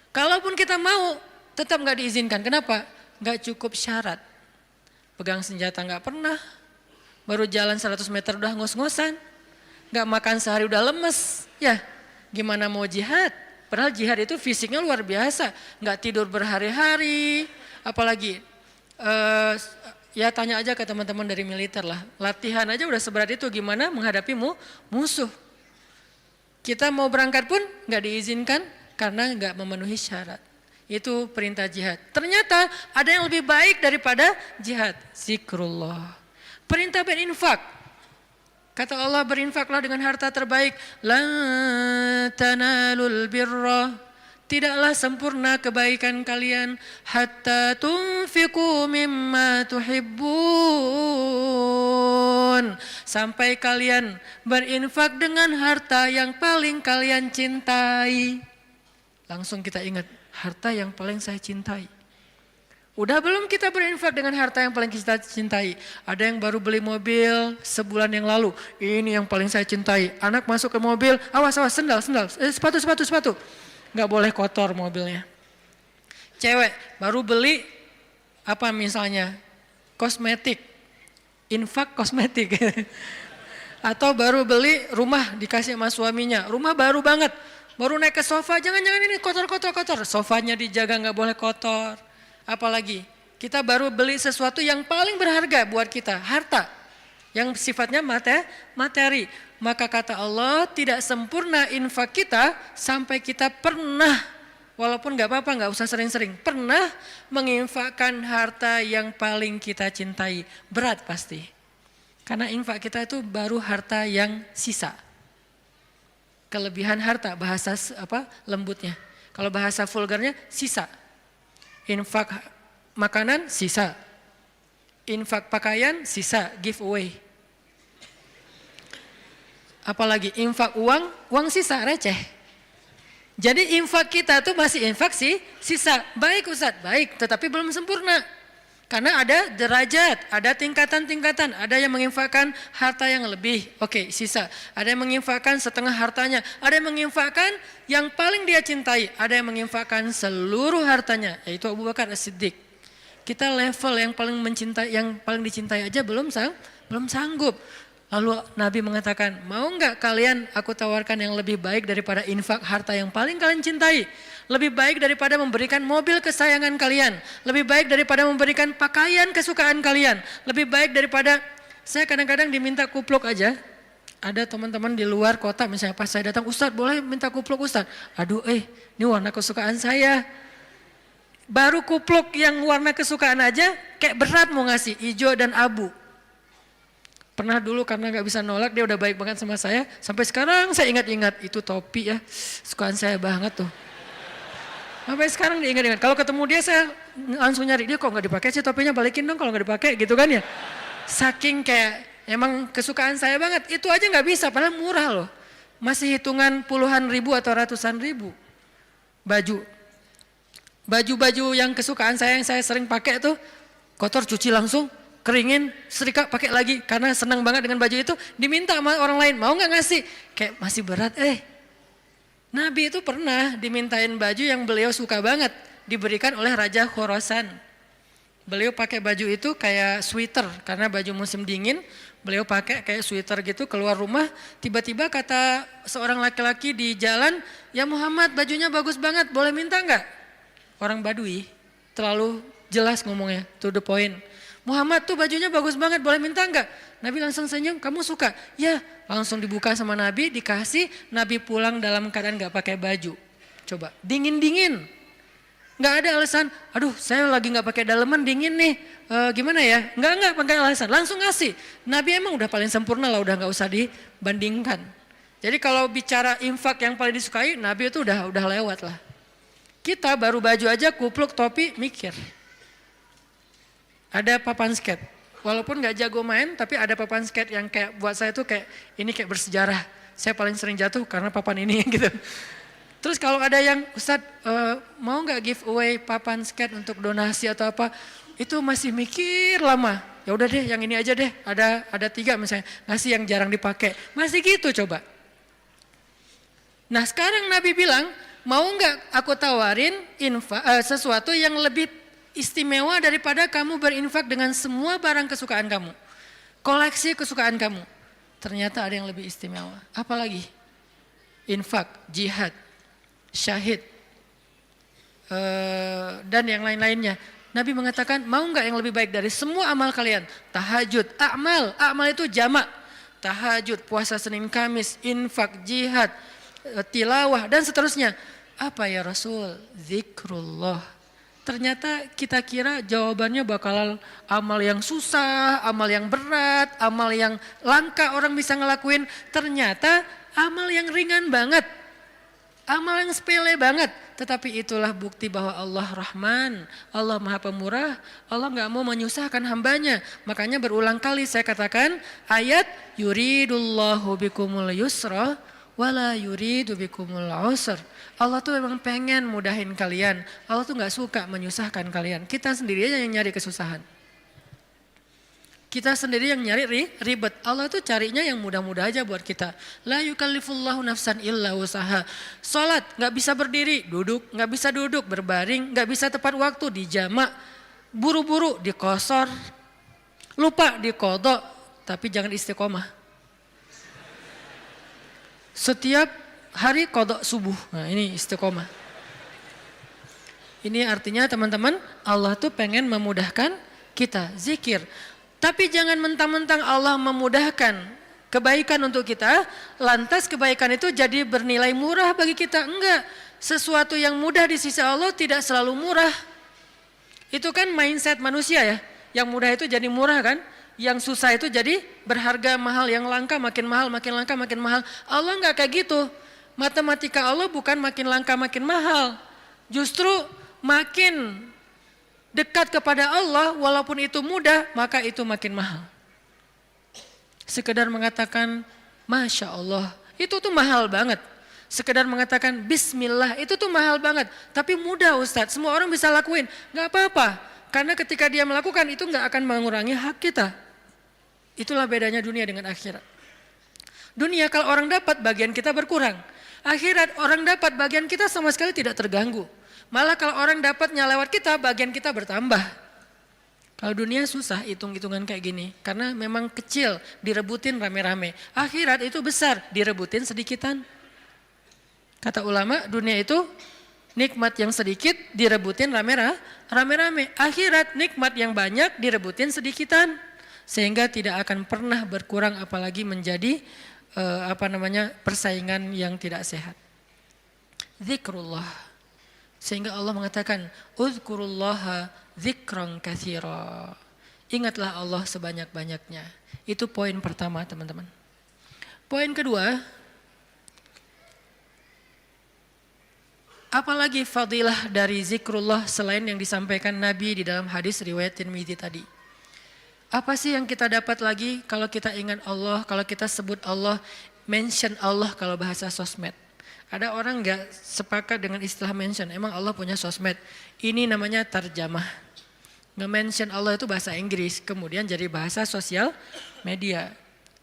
S1: Kalaupun kita mau, tetap nggak diizinkan. Kenapa? Nggak cukup syarat. Pegang senjata nggak pernah, baru jalan 100 meter udah ngos-ngosan, nggak makan sehari udah lemes. Ya, gimana mau jihad? Padahal jihad itu fisiknya luar biasa, nggak tidur berhari-hari, apalagi ya tanya aja ke teman-teman dari militer lah. Latihan aja udah seberat itu, gimana menghadapi musuh? Kita mau berangkat pun nggak diizinkan karena nggak memenuhi syarat. Itu perintah jihad. Ternyata ada yang lebih baik daripada jihad, zikrullah. Perintah berinfak. Kata Allah, berinfaklah dengan harta terbaik. Lan tanalul birra, tidaklah sempurna kebaikan kalian hatta tunfiqu mimma tuhibbun, sampai kalian berinfak dengan harta yang paling kalian cintai. Langsung kita ingat, harta yang paling saya cintai. Udah belum kita berinfak dengan harta yang paling kita cintai? Ada yang baru beli mobil sebulan yang lalu. Ini yang paling saya cintai. Anak masuk ke mobil, awas, sendal, sepatu. Nggak boleh kotor mobilnya. Cewek baru beli apa misalnya? Kosmetik. Infak kosmetik. Atau baru beli rumah dikasih sama suaminya. Rumah baru banget. Baru naik ke sofa, jangan-jangan ini kotor. Sofanya dijaga nggak boleh kotor. Apalagi kita baru beli sesuatu yang paling berharga buat kita, harta yang sifatnya materi. Maka kata Allah, tidak sempurna infak kita sampai kita pernah, walaupun gak apa-apa, gak usah sering-sering, pernah menginfakkan harta yang paling kita cintai. Berat pasti, karena infak kita itu baru harta yang sisa. Kelebihan harta, bahasa lembutnya. Kalau bahasa vulgarnya, sisa. Infak makanan sisa, infak pakaian sisa, giveaway. Apalagi infak uang sisa, receh. Jadi infak kita tuh masih infak sisa. Baik Ustadz, baik, tetapi belum sempurna. Karena ada derajat, ada tingkatan-tingkatan. Ada yang menginfakkan harta yang lebih, oke, sisa. Ada yang menginfakkan setengah hartanya. Ada yang menginfakkan yang paling dia cintai. Ada yang menginfakkan seluruh hartanya, yaitu Abu Bakar As-Siddiq. Kita level yang paling mencintai, yang paling dicintai aja belum sanggup. Lalu Nabi mengatakan, mau enggak kalian aku tawarkan yang lebih baik daripada infak harta yang paling kalian cintai? Lebih baik daripada memberikan mobil kesayangan kalian. Lebih baik daripada memberikan pakaian kesukaan kalian. Lebih baik daripada, saya kadang-kadang diminta kupluk aja. Ada teman-teman di luar kota misalnya pas saya datang, Ustadz boleh minta kupluk Ustadz? Aduh ini warna kesukaan saya. Baru kupluk yang warna kesukaan aja kayak berat mau ngasih, hijau dan abu. Pernah dulu karena gak bisa nolak, dia udah baik banget sama saya. Sampai sekarang saya ingat-ingat, itu topi ya, sukaan saya banget tuh. Sampai sekarang diingat-ingat. Kalau ketemu dia saya langsung nyari, dia kok gak dipakai sih topinya, balikin dong kalau gak dipakai gitu kan ya. Saking kayak emang kesukaan saya banget, itu aja gak bisa padahal murah loh. Masih hitungan puluhan ribu atau ratusan ribu. Baju yang kesukaan saya yang saya sering pakai tuh, kotor cuci langsung, keringin, setrika pakai lagi. Karena senang banget dengan baju itu, diminta sama orang lain, mau gak ngasih? Kayak masih berat Nabi itu pernah dimintain baju yang beliau suka banget, diberikan oleh Raja Khorasan. Beliau pakai baju itu kayak sweater, karena baju musim dingin, beliau pakai kayak sweater gitu, keluar rumah, tiba-tiba kata seorang laki-laki di jalan, ya Muhammad bajunya bagus banget, boleh minta enggak? Orang Badui, terlalu jelas ngomongnya, to the point. Muhammad tuh bajunya bagus banget, boleh minta enggak? Nabi langsung senyum, kamu suka? Ya, langsung dibuka sama Nabi, dikasih. Nabi pulang dalam keadaan gak pakai baju. Coba, dingin-dingin. Gak ada alasan, aduh saya lagi gak pakai daleman dingin nih. Gimana ya? Enggak pakai alasan, langsung ngasih. Nabi emang udah paling sempurna lah, udah gak usah dibandingkan. Jadi kalau bicara infak yang paling disukai, Nabi itu udah lewat lah. Kita baru baju aja, kupluk, topi, mikir. Ada papan skate. Walaupun gak jago main, tapi ada papan skate yang kayak buat saya tuh kayak ini kayak bersejarah. Saya paling sering jatuh karena papan ini gitu. Terus kalau ada yang Ustadz mau gak giveaway papan skate untuk donasi atau apa, itu masih mikir lama. Ya udah deh, yang ini aja deh. Ada 3 misalnya, ngasih yang jarang dipakai. Masih gitu coba. Nah sekarang Nabi bilang, mau gak aku tawarin sesuatu yang lebih istimewa daripada kamu berinfak dengan semua barang kesukaan kamu. Koleksi kesukaan kamu. Ternyata ada yang lebih istimewa. Apalagi? Infak, jihad, syahid, dan yang lain-lainnya. Nabi mengatakan, mau enggak yang lebih baik dari semua amal kalian? Tahajud, amal itu jamak. Tahajud, puasa Senin Kamis, infak, jihad, tilawah, dan seterusnya. Apa ya Rasul? Zikrullah. Ternyata kita kira jawabannya bakal amal yang susah, amal yang berat, amal yang langka orang bisa ngelakuin. Ternyata amal yang ringan banget, amal yang sepele banget. Tetapi itulah bukti bahwa Allah Rahman, Allah Maha Pemurah, Allah gak mau menyusahkan hambanya. Makanya berulang kali saya katakan ayat yuridullahu bikumul yusra wala yuridu bikumul usr. Allah tuh memang pengen mudahin kalian. Allah tuh nggak suka menyusahkan kalian. Kita sendiri aja yang nyari kesusahan. Kita sendiri yang nyari ribet. Allah tuh carinya yang mudah-mudah aja buat kita. La yukallifullahu nafsan illa usaha. Salat nggak bisa berdiri, duduk, nggak bisa duduk, berbaring, nggak bisa tepat waktu, dijamak, buru-buru, dikosor, lupa, dikodok, tapi jangan istiqomah. Setiap hari kodok subuh. Nah ini istiqomah. Ini artinya teman-teman, Allah tuh pengen memudahkan kita zikir. Tapi jangan mentang-mentang Allah memudahkan kebaikan untuk kita, lantas kebaikan itu jadi bernilai murah bagi kita. Enggak, sesuatu yang mudah di sisi Allah tidak selalu murah. Itu kan mindset manusia ya, yang mudah itu jadi murah kan, yang susah itu jadi berharga mahal, yang langka makin mahal, makin langka makin mahal. Allah enggak kayak gitu, matematika Allah bukan makin langka makin mahal, justru makin dekat kepada Allah, walaupun itu mudah, maka itu makin mahal. Sekedar mengatakan, Masya Allah, itu tuh mahal banget. Sekedar mengatakan Bismillah, itu tuh mahal banget. Tapi mudah Ustadz, semua orang bisa lakuin. Gak apa-apa, karena ketika dia melakukan itu gak akan mengurangi hak kita. Itulah bedanya dunia dengan akhirat. Dunia kalau orang dapat, bagian kita berkurang. Akhirat orang dapat, bagian kita sama sekali tidak terganggu. Malah kalau orang dapatnya lewat kita, bagian kita bertambah. Kalau dunia susah hitung-hitungan kayak gini. Karena memang kecil, direbutin rame-rame. Akhirat itu besar, direbutin sedikitan. Kata ulama, dunia itu nikmat yang sedikit, direbutin rame-rame. Akhirat nikmat yang banyak, direbutin sedikitan. Sehingga tidak akan pernah berkurang, apalagi menjadi persaingan yang tidak sehat. Zikrullah. Sehingga Allah mengatakan, Uzkurullaha zikran katsira. Ingatlah Allah sebanyak-banyaknya. Itu poin pertama teman-teman. Poin kedua, apalagi fadilah dari zikrullah selain yang disampaikan Nabi di dalam hadis riwayat Tirmidzi tadi. Apa sih yang kita dapat lagi kalau kita ingat Allah, kalau kita sebut Allah, mention Allah kalau bahasa sosmed. Ada orang gak sepakat dengan istilah mention, emang Allah punya sosmed. Ini namanya tarjamah. Nge-mention Allah itu bahasa Inggris, kemudian jadi bahasa sosial media.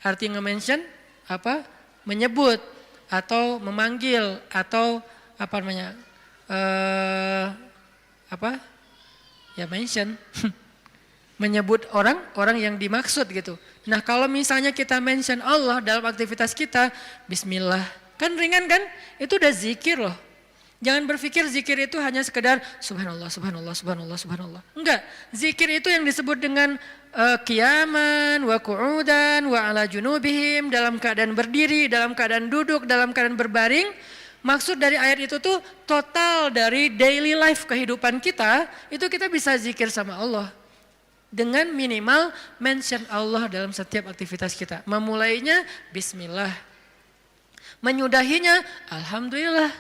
S1: Arti nge-mention apa? Menyebut atau memanggil atau apa namanya? Ya mention. Menyebut orang yang dimaksud gitu. Nah kalau misalnya kita mention Allah dalam aktivitas kita, Bismillah. Kan ringan kan? Itu udah zikir loh. Jangan berpikir zikir itu hanya sekedar subhanallah, subhanallah, subhanallah, subhanallah. Enggak, zikir itu yang disebut dengan qiyaman, wa qu'udan, wa ala junubihim, dalam keadaan berdiri, dalam keadaan duduk, dalam keadaan berbaring. Maksud dari ayat itu tuh total dari daily life kehidupan kita, itu kita bisa zikir sama Allah. Dengan minimal mention Allah dalam setiap aktivitas kita. Memulainya Bismillah. Menyudahinya, Alhamdulillah.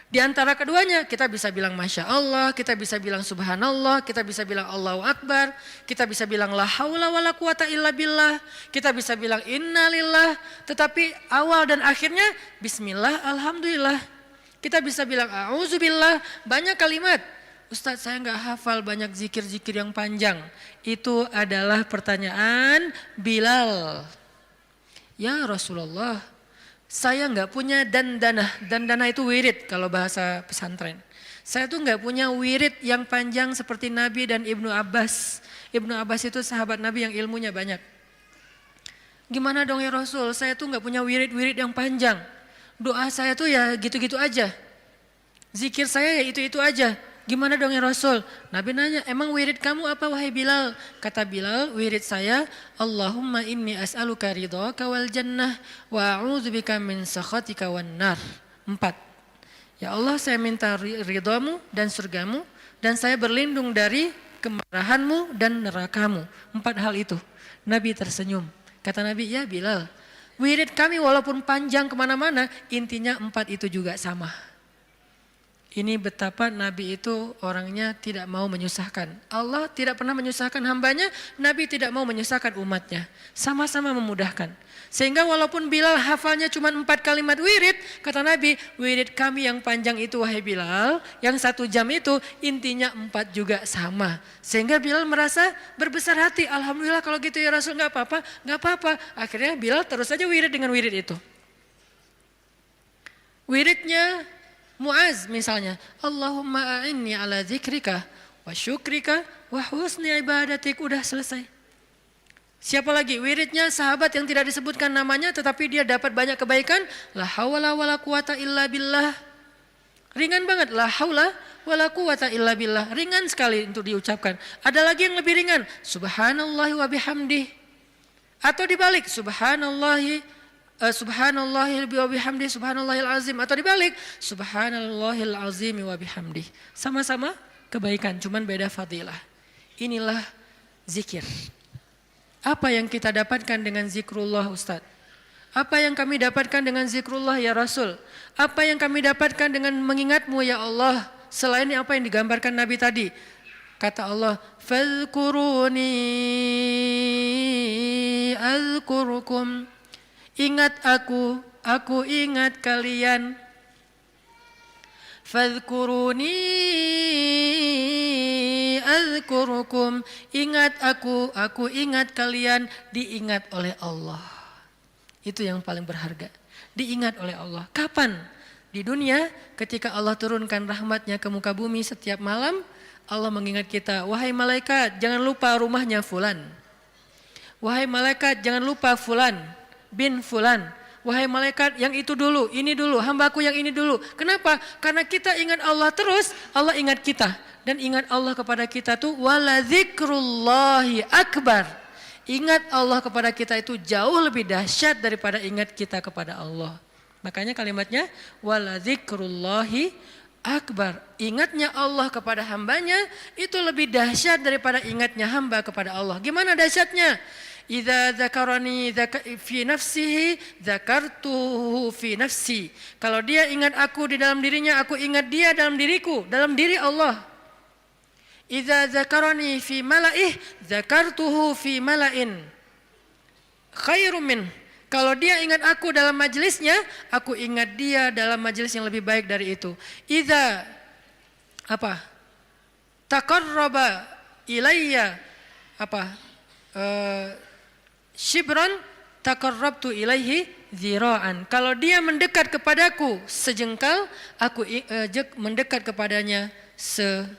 S1: Di antara keduanya, kita bisa bilang Masya Allah, kita bisa bilang Subhanallah, kita bisa bilang Allahu Akbar, kita bisa bilang La haula wa la quwata illa billah, kita bisa bilang Innalillah, tetapi awal dan akhirnya Bismillah, Alhamdulillah. Kita bisa bilang A'udzubillah, banyak kalimat. Ustadz saya nggak hafal banyak zikir-zikir yang panjang. Itu adalah pertanyaan Bilal. Ya Rasulullah, saya nggak punya dandanah itu wirid kalau bahasa pesantren. Saya tuh nggak punya wirid yang panjang seperti Nabi dan Ibnu Abbas. Ibnu Abbas itu sahabat Nabi yang ilmunya banyak. Gimana dong ya Rasul, saya tuh nggak punya wirid-wirid yang panjang. Doa saya tuh ya gitu-gitu aja. Zikir saya ya itu-itu aja. Gimana dong ya Rasul? Nabi nanya, emang wirid kamu apa wahai Bilal? Kata Bilal, wirid saya, Allahumma inni as'aluka ridhaka wal jannah wa a'udzubika min sakhatika wan nar. 4. Ya Allah, saya minta ridhamu dan surgamu dan saya berlindung dari kemarahanmu dan nerakamu. 4 hal itu. Nabi tersenyum. Kata Nabi, ya Bilal, wirid kami walaupun panjang kemana-mana, intinya 4 itu juga sama. Ini betapa Nabi itu orangnya tidak mau menyusahkan. Allah tidak pernah menyusahkan hambanya, Nabi tidak mau menyusahkan umatnya. Sama-sama memudahkan. Sehingga walaupun Bilal hafalnya cuma 4 kalimat wirid, kata Nabi, wirid kami yang panjang itu wahai Bilal, yang 1 jam itu intinya 4 juga sama. Sehingga Bilal merasa berbesar hati, alhamdulillah kalau gitu ya Rasul, gak apa-apa, gak apa-apa. Akhirnya Bilal terus saja wirid dengan wirid itu. Wiridnya Muaz misalnya, Allahumma a'inni ala zikrika wa syukrika wa husni ibadatik, udah selesai. Siapa lagi? Wiridnya sahabat yang tidak disebutkan namanya tetapi dia dapat banyak kebaikan, la haula wala quwata illa billah. Ringan banget, la haula wala quwata illa billah, ringan sekali untuk diucapkan. Ada lagi yang lebih ringan, subhanallahi wa bihamdih. Atau dibalik, subhanallahil wa bihamdih, subhanallahil azim. Atau dibalik, subhanallahil azim wa bihamdih. Sama-sama kebaikan, cuman beda fadilah. Inilah zikir. Apa yang kita dapatkan dengan zikrullah Ustaz? Apa yang kami dapatkan dengan zikrullah ya Rasul? Apa yang kami dapatkan dengan mengingatmu ya Allah? Selain apa yang digambarkan Nabi tadi. Kata Allah, fadhkuruni azkurukum. Ingat aku ingat kalian. Fadhkuruni azkurukum. Ingat aku ingat kalian, diingat oleh Allah. Itu yang paling berharga. Diingat oleh Allah. Kapan? Di dunia ketika Allah turunkan rahmatnya ke muka bumi setiap malam, Allah mengingat kita, wahai malaikat jangan lupa rumahnya fulan. Wahai malaikat jangan lupa fulan bin fulan. Wahai malaikat yang itu dulu, ini dulu, hambaku yang ini dulu. Kenapa? Karena kita ingat Allah terus, Allah ingat kita. Dan ingat Allah kepada kita tuh wala zikrullahi akbar. Ingat Allah kepada kita itu jauh lebih dahsyat daripada ingat kita kepada Allah. Makanya kalimatnya wala zikrullahi akbar. Ingatnya Allah kepada hambanya itu lebih dahsyat daripada ingatnya hamba kepada Allah. Gimana dahsyatnya? Idza dzakarani fi nafsihi dzakartuhu fi nafsi. Kalau dia ingat aku di dalam dirinya, aku ingat dia dalam diriku, dalam diri Allah. Idza dzakarani fi mala'ih dzakartuhu fi mala'in khairum min. Kalau dia ingat aku dalam majelisnya, aku ingat dia dalam majelis yang lebih baik dari itu. Idza taqarraba ilayya shibran taqarrabtu ilaihi zira'an. Kalau dia mendekat kepadaku sejengkal, aku mendekat kepadanya sehasta.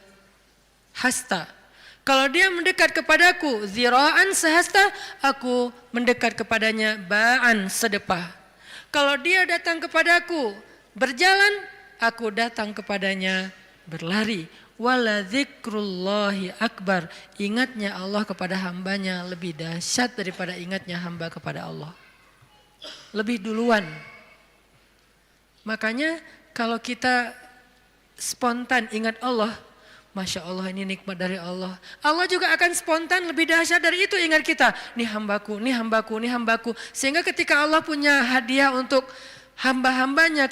S1: Kalau dia mendekat kepadaku zira'an sehasta, aku mendekat kepadanya ba'an sedepah. Kalau dia datang kepadaku berjalan, aku datang kepadanya berlari. Wala zikrullahi akbar. Ingatnya Allah kepada hambanya lebih dahsyat daripada ingatnya hamba kepada Allah. Lebih duluan. Makanya kalau kita spontan ingat Allah, Masya Allah ini nikmat dari Allah. Allah juga akan spontan lebih dahsyat dari itu ingat kita. Nih hambaku, nih hambaku, nih hambaku. Sehingga ketika Allah punya hadiah untuk hamba-hambanya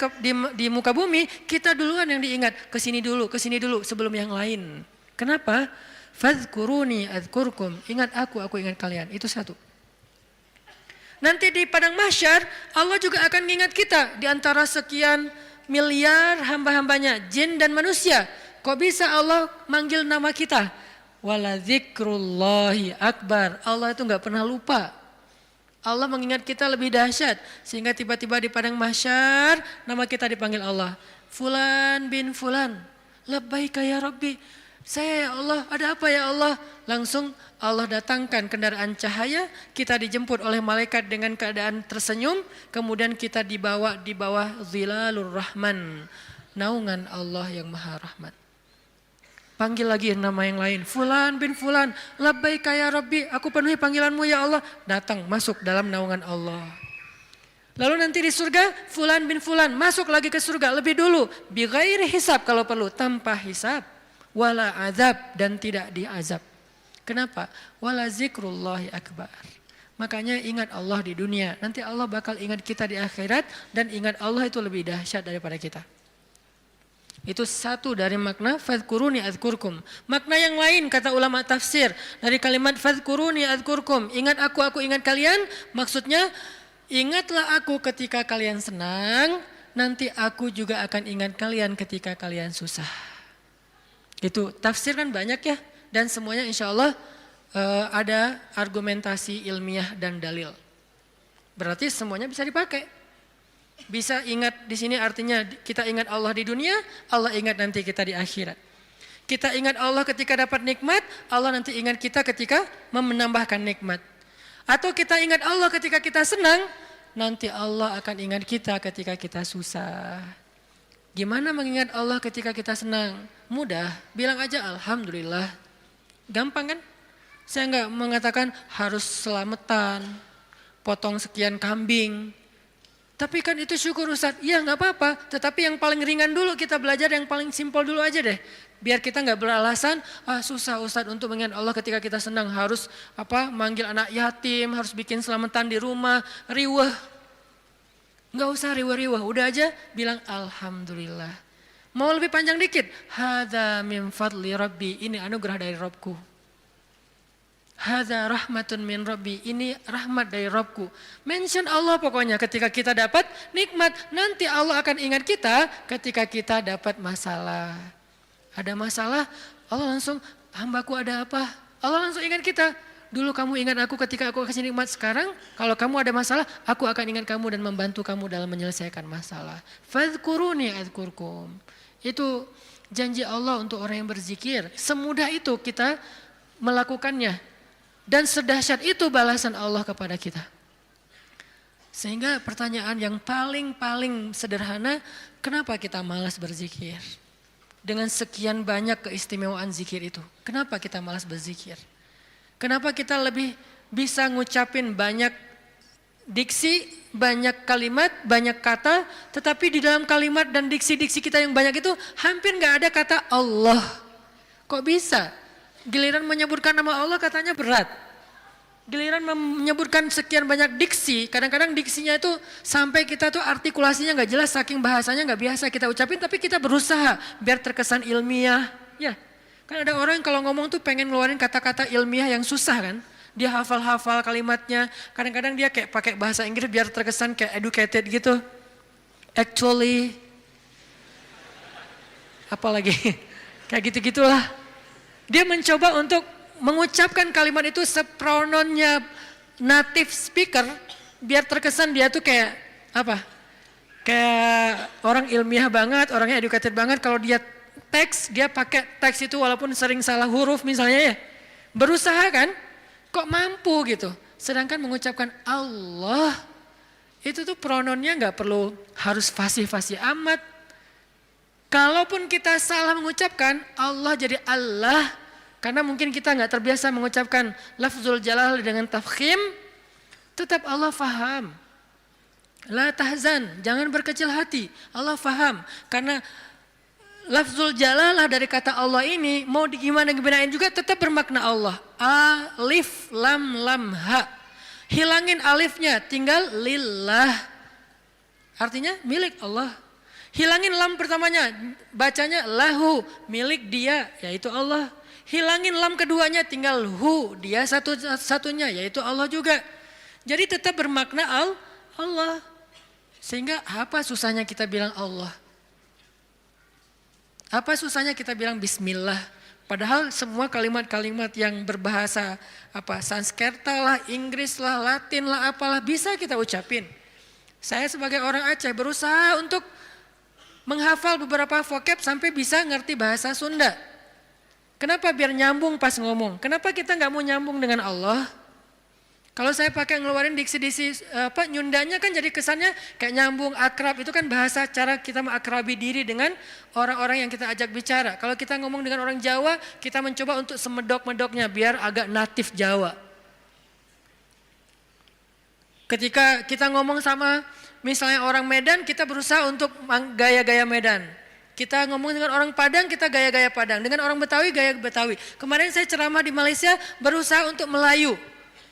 S1: di muka bumi, kita duluan yang diingat. Kesini dulu sebelum yang lain. Kenapa? Fadhkuruni adzkurkum. Ingat aku ingat kalian. Itu satu. Nanti di padang mahsyar, Allah juga akan mengingat kita. Di antara sekian miliar hamba-hambanya, jin dan manusia. Kok bisa Allah manggil nama kita? Wala zikrullahi akbar. Allah itu gak pernah lupa. Allah mengingat kita lebih dahsyat. Sehingga tiba-tiba di padang mahsyar nama kita dipanggil Allah. Fulan bin fulan. Labbaika ya Rabbi. Saya ya Allah, ada apa ya Allah? Langsung Allah datangkan kendaraan cahaya. Kita dijemput oleh malaikat dengan keadaan tersenyum. Kemudian kita dibawa di bawah zilalur rahman. Naungan Allah yang maha rahmat. Panggil lagi nama yang lain. Fulan bin fulan. Labbaika ya Rabbi. Aku penuhi panggilanmu ya Allah. Datang masuk dalam naungan Allah. Lalu nanti di surga. Fulan bin fulan. Masuk lagi ke surga. Lebih dulu. Bi ghairi hisab kalau perlu. Tanpa hisab. Wala azab. Dan tidak diazab. Kenapa? Wala zikrullahi akbar. Makanya ingat Allah di dunia. Nanti Allah bakal ingat kita di akhirat. Dan ingat Allah itu lebih dahsyat daripada kita. Itu satu dari makna fadhkuruni adzkurkum. Makna yang lain kata ulama tafsir dari kalimat fadhkuruni adzkurkum, ingat aku ingat kalian, maksudnya ingatlah aku ketika kalian senang, nanti aku juga akan ingat kalian ketika kalian susah. Itu tafsir kan banyak ya, dan semuanya insya Allah ada argumentasi ilmiah dan dalil. Berarti semuanya bisa dipakai. Bisa ingat di sini artinya kita ingat Allah di dunia, Allah ingat nanti kita di akhirat. Kita ingat Allah ketika dapat nikmat, Allah nanti ingat kita ketika menambahkan nikmat. Atau kita ingat Allah ketika kita senang, nanti Allah akan ingat kita ketika kita susah. Gimana mengingat Allah ketika kita senang? Mudah, bilang aja Alhamdulillah. Gampang kan? Saya enggak mengatakan harus selamatan, potong sekian kambing. Tapi kan itu syukur Ustaz, ya nggak apa-apa. Tetapi yang paling ringan dulu kita belajar, yang paling simpel dulu aja deh. Biar kita nggak beralasan, susah Ustaz untuk mengingat Allah ketika kita senang. Harus manggil anak yatim, harus bikin selamatan di rumah, riweh. Nggak usah riweh-riweh, udah aja bilang Alhamdulillah. Mau lebih panjang dikit, hadza min fadli Rabbi, ini anugerah dari Rabbku. Hadza rahmatun min Rabbi, ini rahmat dari Rabbku. Mention Allah pokoknya ketika kita dapat nikmat, nanti Allah akan ingat kita ketika kita dapat masalah. Ada masalah, Allah langsung, hambaku ada apa? Allah langsung ingat kita. Dulu kamu ingat aku ketika aku kasih nikmat, sekarang kalau kamu ada masalah, aku akan ingat kamu dan membantu kamu dalam menyelesaikan masalah. Fadhkuruni adzkurkum. Itu janji Allah untuk orang yang berzikir. Semudah itu kita melakukannya. Dan sedahsyat itu balasan Allah kepada kita. Sehingga pertanyaan yang paling sederhana, kenapa kita malas berzikir? Dengan sekian banyak keistimewaan zikir itu, kenapa kita malas berzikir? Kenapa kita lebih bisa ngucapin banyak diksi, banyak kalimat, banyak kata, tetapi di dalam kalimat dan diksi-diksi kita yang banyak itu hampir gak ada kata Allah. Kok bisa? Giliran menyebutkan nama Allah katanya berat. Giliran menyebutkan sekian banyak diksi, kadang-kadang diksinya itu sampai kita tuh artikulasinya gak jelas, saking bahasanya gak biasa kita ucapin, tapi kita berusaha biar terkesan ilmiah. Ya, kan ada orang kalau ngomong tuh pengen ngeluarin kata-kata ilmiah yang susah kan. Dia hafal-hafal kalimatnya, kadang-kadang dia kayak pakai bahasa Inggris biar terkesan kayak educated gitu. Actually, apalagi kayak gitu-gitulah. Dia mencoba untuk mengucapkan kalimat itu seprononnya native speaker biar terkesan dia tuh kayak kayak orang ilmiah banget, orangnya educated banget. Kalau dia teks, dia pakai teks itu walaupun sering salah huruf misalnya ya. Berusaha kan, kok mampu gitu. Sedangkan mengucapkan Allah, itu tuh prononnya gak perlu harus fasih-fasih amat. Kalaupun kita salah mengucapkan, Allah jadi Allah, karena mungkin kita nggak terbiasa mengucapkan lafzul jalal dengan tafkhim, tetap Allah faham. La tahzan, jangan berkecil hati, Allah faham. Karena lafzul jalalah dari kata Allah ini, mau gimana juga tetap bermakna Allah. Alif lam ha. Hilangin alifnya, tinggal lillah. Artinya milik Allah. Hilangin lam pertamanya, bacanya lahu, milik dia, yaitu Allah. Hilangin lam keduanya, tinggal hu, dia satu-satunya, yaitu Allah juga. Jadi tetap bermakna Allah. Sehingga apa susahnya kita bilang Allah? Apa susahnya kita bilang Bismillah? Padahal semua kalimat-kalimat yang berbahasa Sanskerta lah, Inggris lah, Latin lah, apalah bisa kita ucapin. Saya sebagai orang Aceh berusaha untuk menghafal beberapa vocab sampai bisa ngerti bahasa Sunda. Kenapa? Biar nyambung pas ngomong. Kenapa kita nggak mau nyambung dengan Allah? Kalau saya pakai ngeluarin diksi-diksi nyundanya kan jadi kesannya kayak nyambung, akrab. Itu kan bahasa cara kita mengakrabi diri dengan orang-orang yang kita ajak bicara. Kalau kita ngomong dengan orang Jawa, kita mencoba untuk semedok-medoknya biar agak natif Jawa. Ketika kita ngomong sama misalnya orang Medan, kita berusaha untuk gaya-gaya Medan. Kita ngomong dengan orang Padang, kita gaya-gaya Padang. Dengan orang Betawi, gaya Betawi. Kemarin saya ceramah di Malaysia, berusaha untuk Melayu.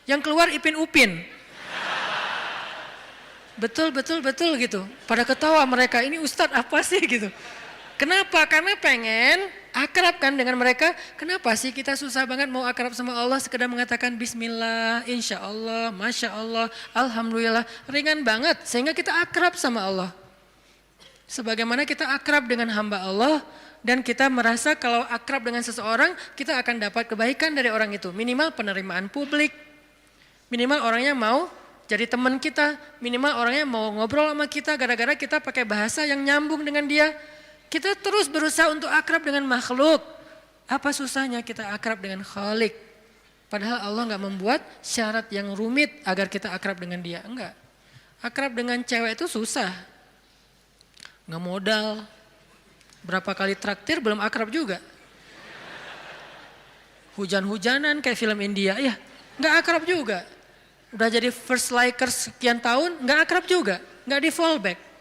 S1: Yang keluar Ipin Upin. Betul gitu. Pada ketawa mereka, ini Ustadz apa sih gitu. Kenapa? Karena pengen akrab kan dengan mereka. Kenapa sih kita susah banget mau akrab sama Allah, sekedar mengatakan bismillah, insya Allah, masya Allah, alhamdulillah. Ringan banget sehingga kita akrab sama Allah. Sebagaimana kita akrab dengan hamba Allah dan kita merasa kalau akrab dengan seseorang kita akan dapat kebaikan dari orang itu. Minimal penerimaan publik, minimal orangnya mau jadi teman kita, minimal orangnya mau ngobrol sama kita gara-gara kita pakai bahasa yang nyambung dengan dia. Kita terus berusaha untuk akrab dengan makhluk. Apa susahnya kita akrab dengan Khalik? Padahal Allah nggak membuat syarat yang rumit agar kita akrab dengan dia. Enggak. Akrab dengan cewek itu susah. Nggak modal. Berapa kali traktir belum akrab juga. Hujan-hujanan kayak film India. Ya nggak akrab juga. Udah jadi first likers sekian tahun nggak akrab juga. Nggak di fallback.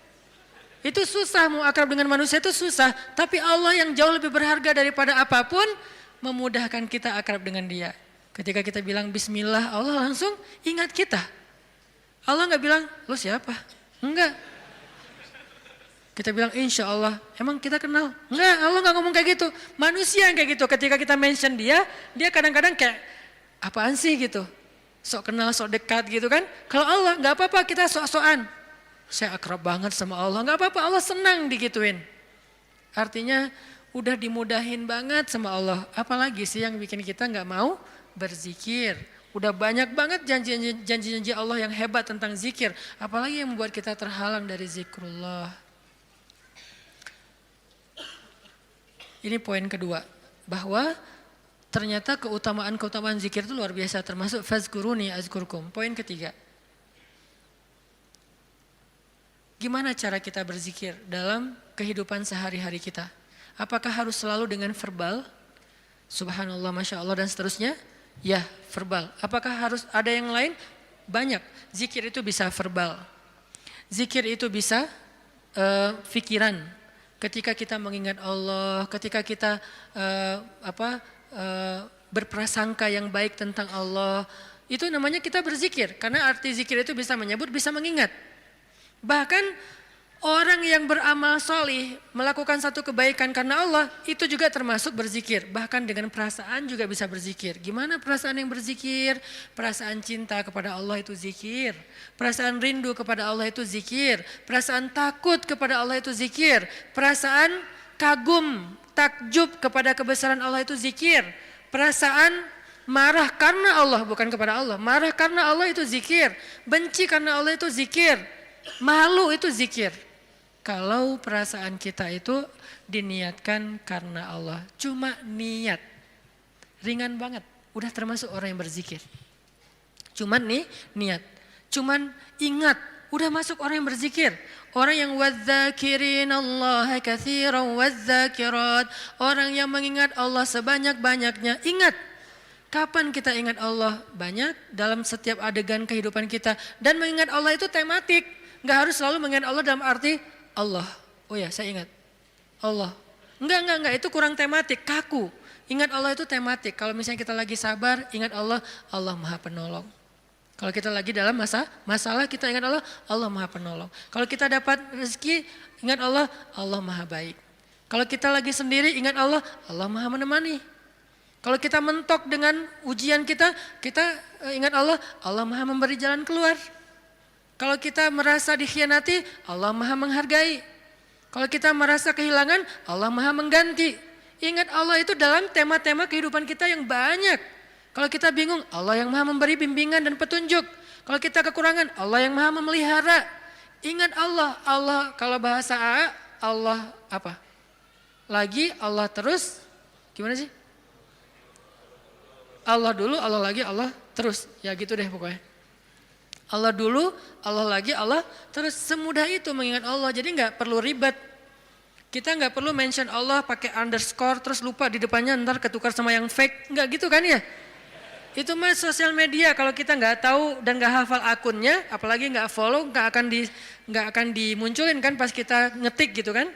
S1: Itu susah, mau akrab dengan manusia itu susah. Tapi Allah yang jauh lebih berharga daripada apapun memudahkan kita akrab dengan dia. Ketika kita bilang bismillah, Allah langsung ingat kita. Allah nggak bilang, lo siapa? Enggak. Kita bilang insya Allah, emang kita kenal? Enggak, Allah nggak ngomong kayak gitu. Manusia yang kayak gitu, ketika kita mention dia kadang-kadang kayak apaan sih gitu. Sok kenal, sok dekat gitu kan. Kalau Allah nggak apa-apa, kita sok-sokan. Saya akrab banget sama Allah, nggak apa-apa, Allah senang digituin. Artinya udah dimudahin banget sama Allah. Apalagi sih yang bikin kita nggak mau berzikir. Udah banyak banget janji-janji Allah yang hebat tentang zikir. Apalagi yang membuat kita terhalang dari zikrullah. Ini poin kedua, bahwa ternyata keutamaan zikir itu luar biasa, termasuk fazkuruni azkurkum. Poin ketiga. Gimana cara kita berzikir dalam kehidupan sehari-hari kita? Apakah harus selalu dengan verbal? Subhanallah, Masya Allah dan seterusnya? Ya, verbal. Apakah harus ada yang lain? Banyak. Zikir itu bisa verbal. Zikir itu bisa fikiran. Ketika kita mengingat Allah, ketika kita berprasangka yang baik tentang Allah, itu namanya kita berzikir. Karena arti zikir itu bisa menyebut, bisa mengingat. Bahkan orang yang beramal solih melakukan satu kebaikan karena Allah itu juga termasuk berzikir. Bahkan dengan perasaan juga bisa berzikir. Gimana perasaan yang berzikir? Perasaan cinta kepada Allah itu zikir. Perasaan rindu kepada Allah itu zikir. Perasaan takut kepada Allah itu zikir. Perasaan kagum, takjub kepada kebesaran Allah itu zikir. Perasaan marah karena Allah, bukan kepada Allah. Marah karena Allah itu zikir. Benci karena Allah itu zikir. Malu itu zikir. Kalau perasaan kita itu diniatkan karena Allah, cuma niat, ringan banget, udah termasuk orang yang berzikir. Cuman nih niat, cuman ingat, udah masuk orang yang berzikir. Orang yang wadzakirin-Allah katsiran wadzakirat, orang yang mengingat Allah sebanyak-banyaknya. Ingat, kapan kita ingat Allah? Banyak dalam setiap adegan kehidupan kita. Dan mengingat Allah itu tematik. Nggak harus selalu mengingat Allah dalam arti Allah. Oh ya, saya ingat Allah. Enggak, itu kurang tematik, kaku. Ingat Allah itu tematik. Kalau misalnya kita lagi sabar, ingat Allah, Allah Maha Penolong. Kalau kita lagi dalam masalah, kita ingat Allah, Allah Maha Penolong. Kalau kita dapat rezeki, ingat Allah, Allah Maha Baik. Kalau kita lagi sendiri, ingat Allah, Allah Maha Menemani. Kalau kita mentok dengan ujian kita ingat Allah, Allah Maha Memberi jalan keluar. Kalau kita merasa dikhianati, Allah Maha Menghargai. Kalau kita merasa kehilangan, Allah Maha Mengganti. Ingat Allah itu dalam tema-tema kehidupan kita yang banyak. Kalau kita bingung, Allah yang Maha Memberi bimbingan dan petunjuk. Kalau kita kekurangan, Allah yang Maha Memelihara. Ingat Allah, Allah kalau bahasa Allah apa? Lagi, Allah terus, gimana sih? Allah dulu, Allah lagi, Allah terus. Ya gitu deh pokoknya. Allah dulu, Allah lagi, Allah terus, semudah itu mengingat Allah. Jadi nggak perlu ribet. Kita nggak perlu mention Allah pakai underscore terus lupa di depannya ntar ketukar sama yang fake. Nggak gitu kan ya? Itu mah sosial media, kalau kita nggak tahu dan nggak hafal akunnya, apalagi nggak follow, nggak akan dimunculin kan pas kita ngetik gitu kan?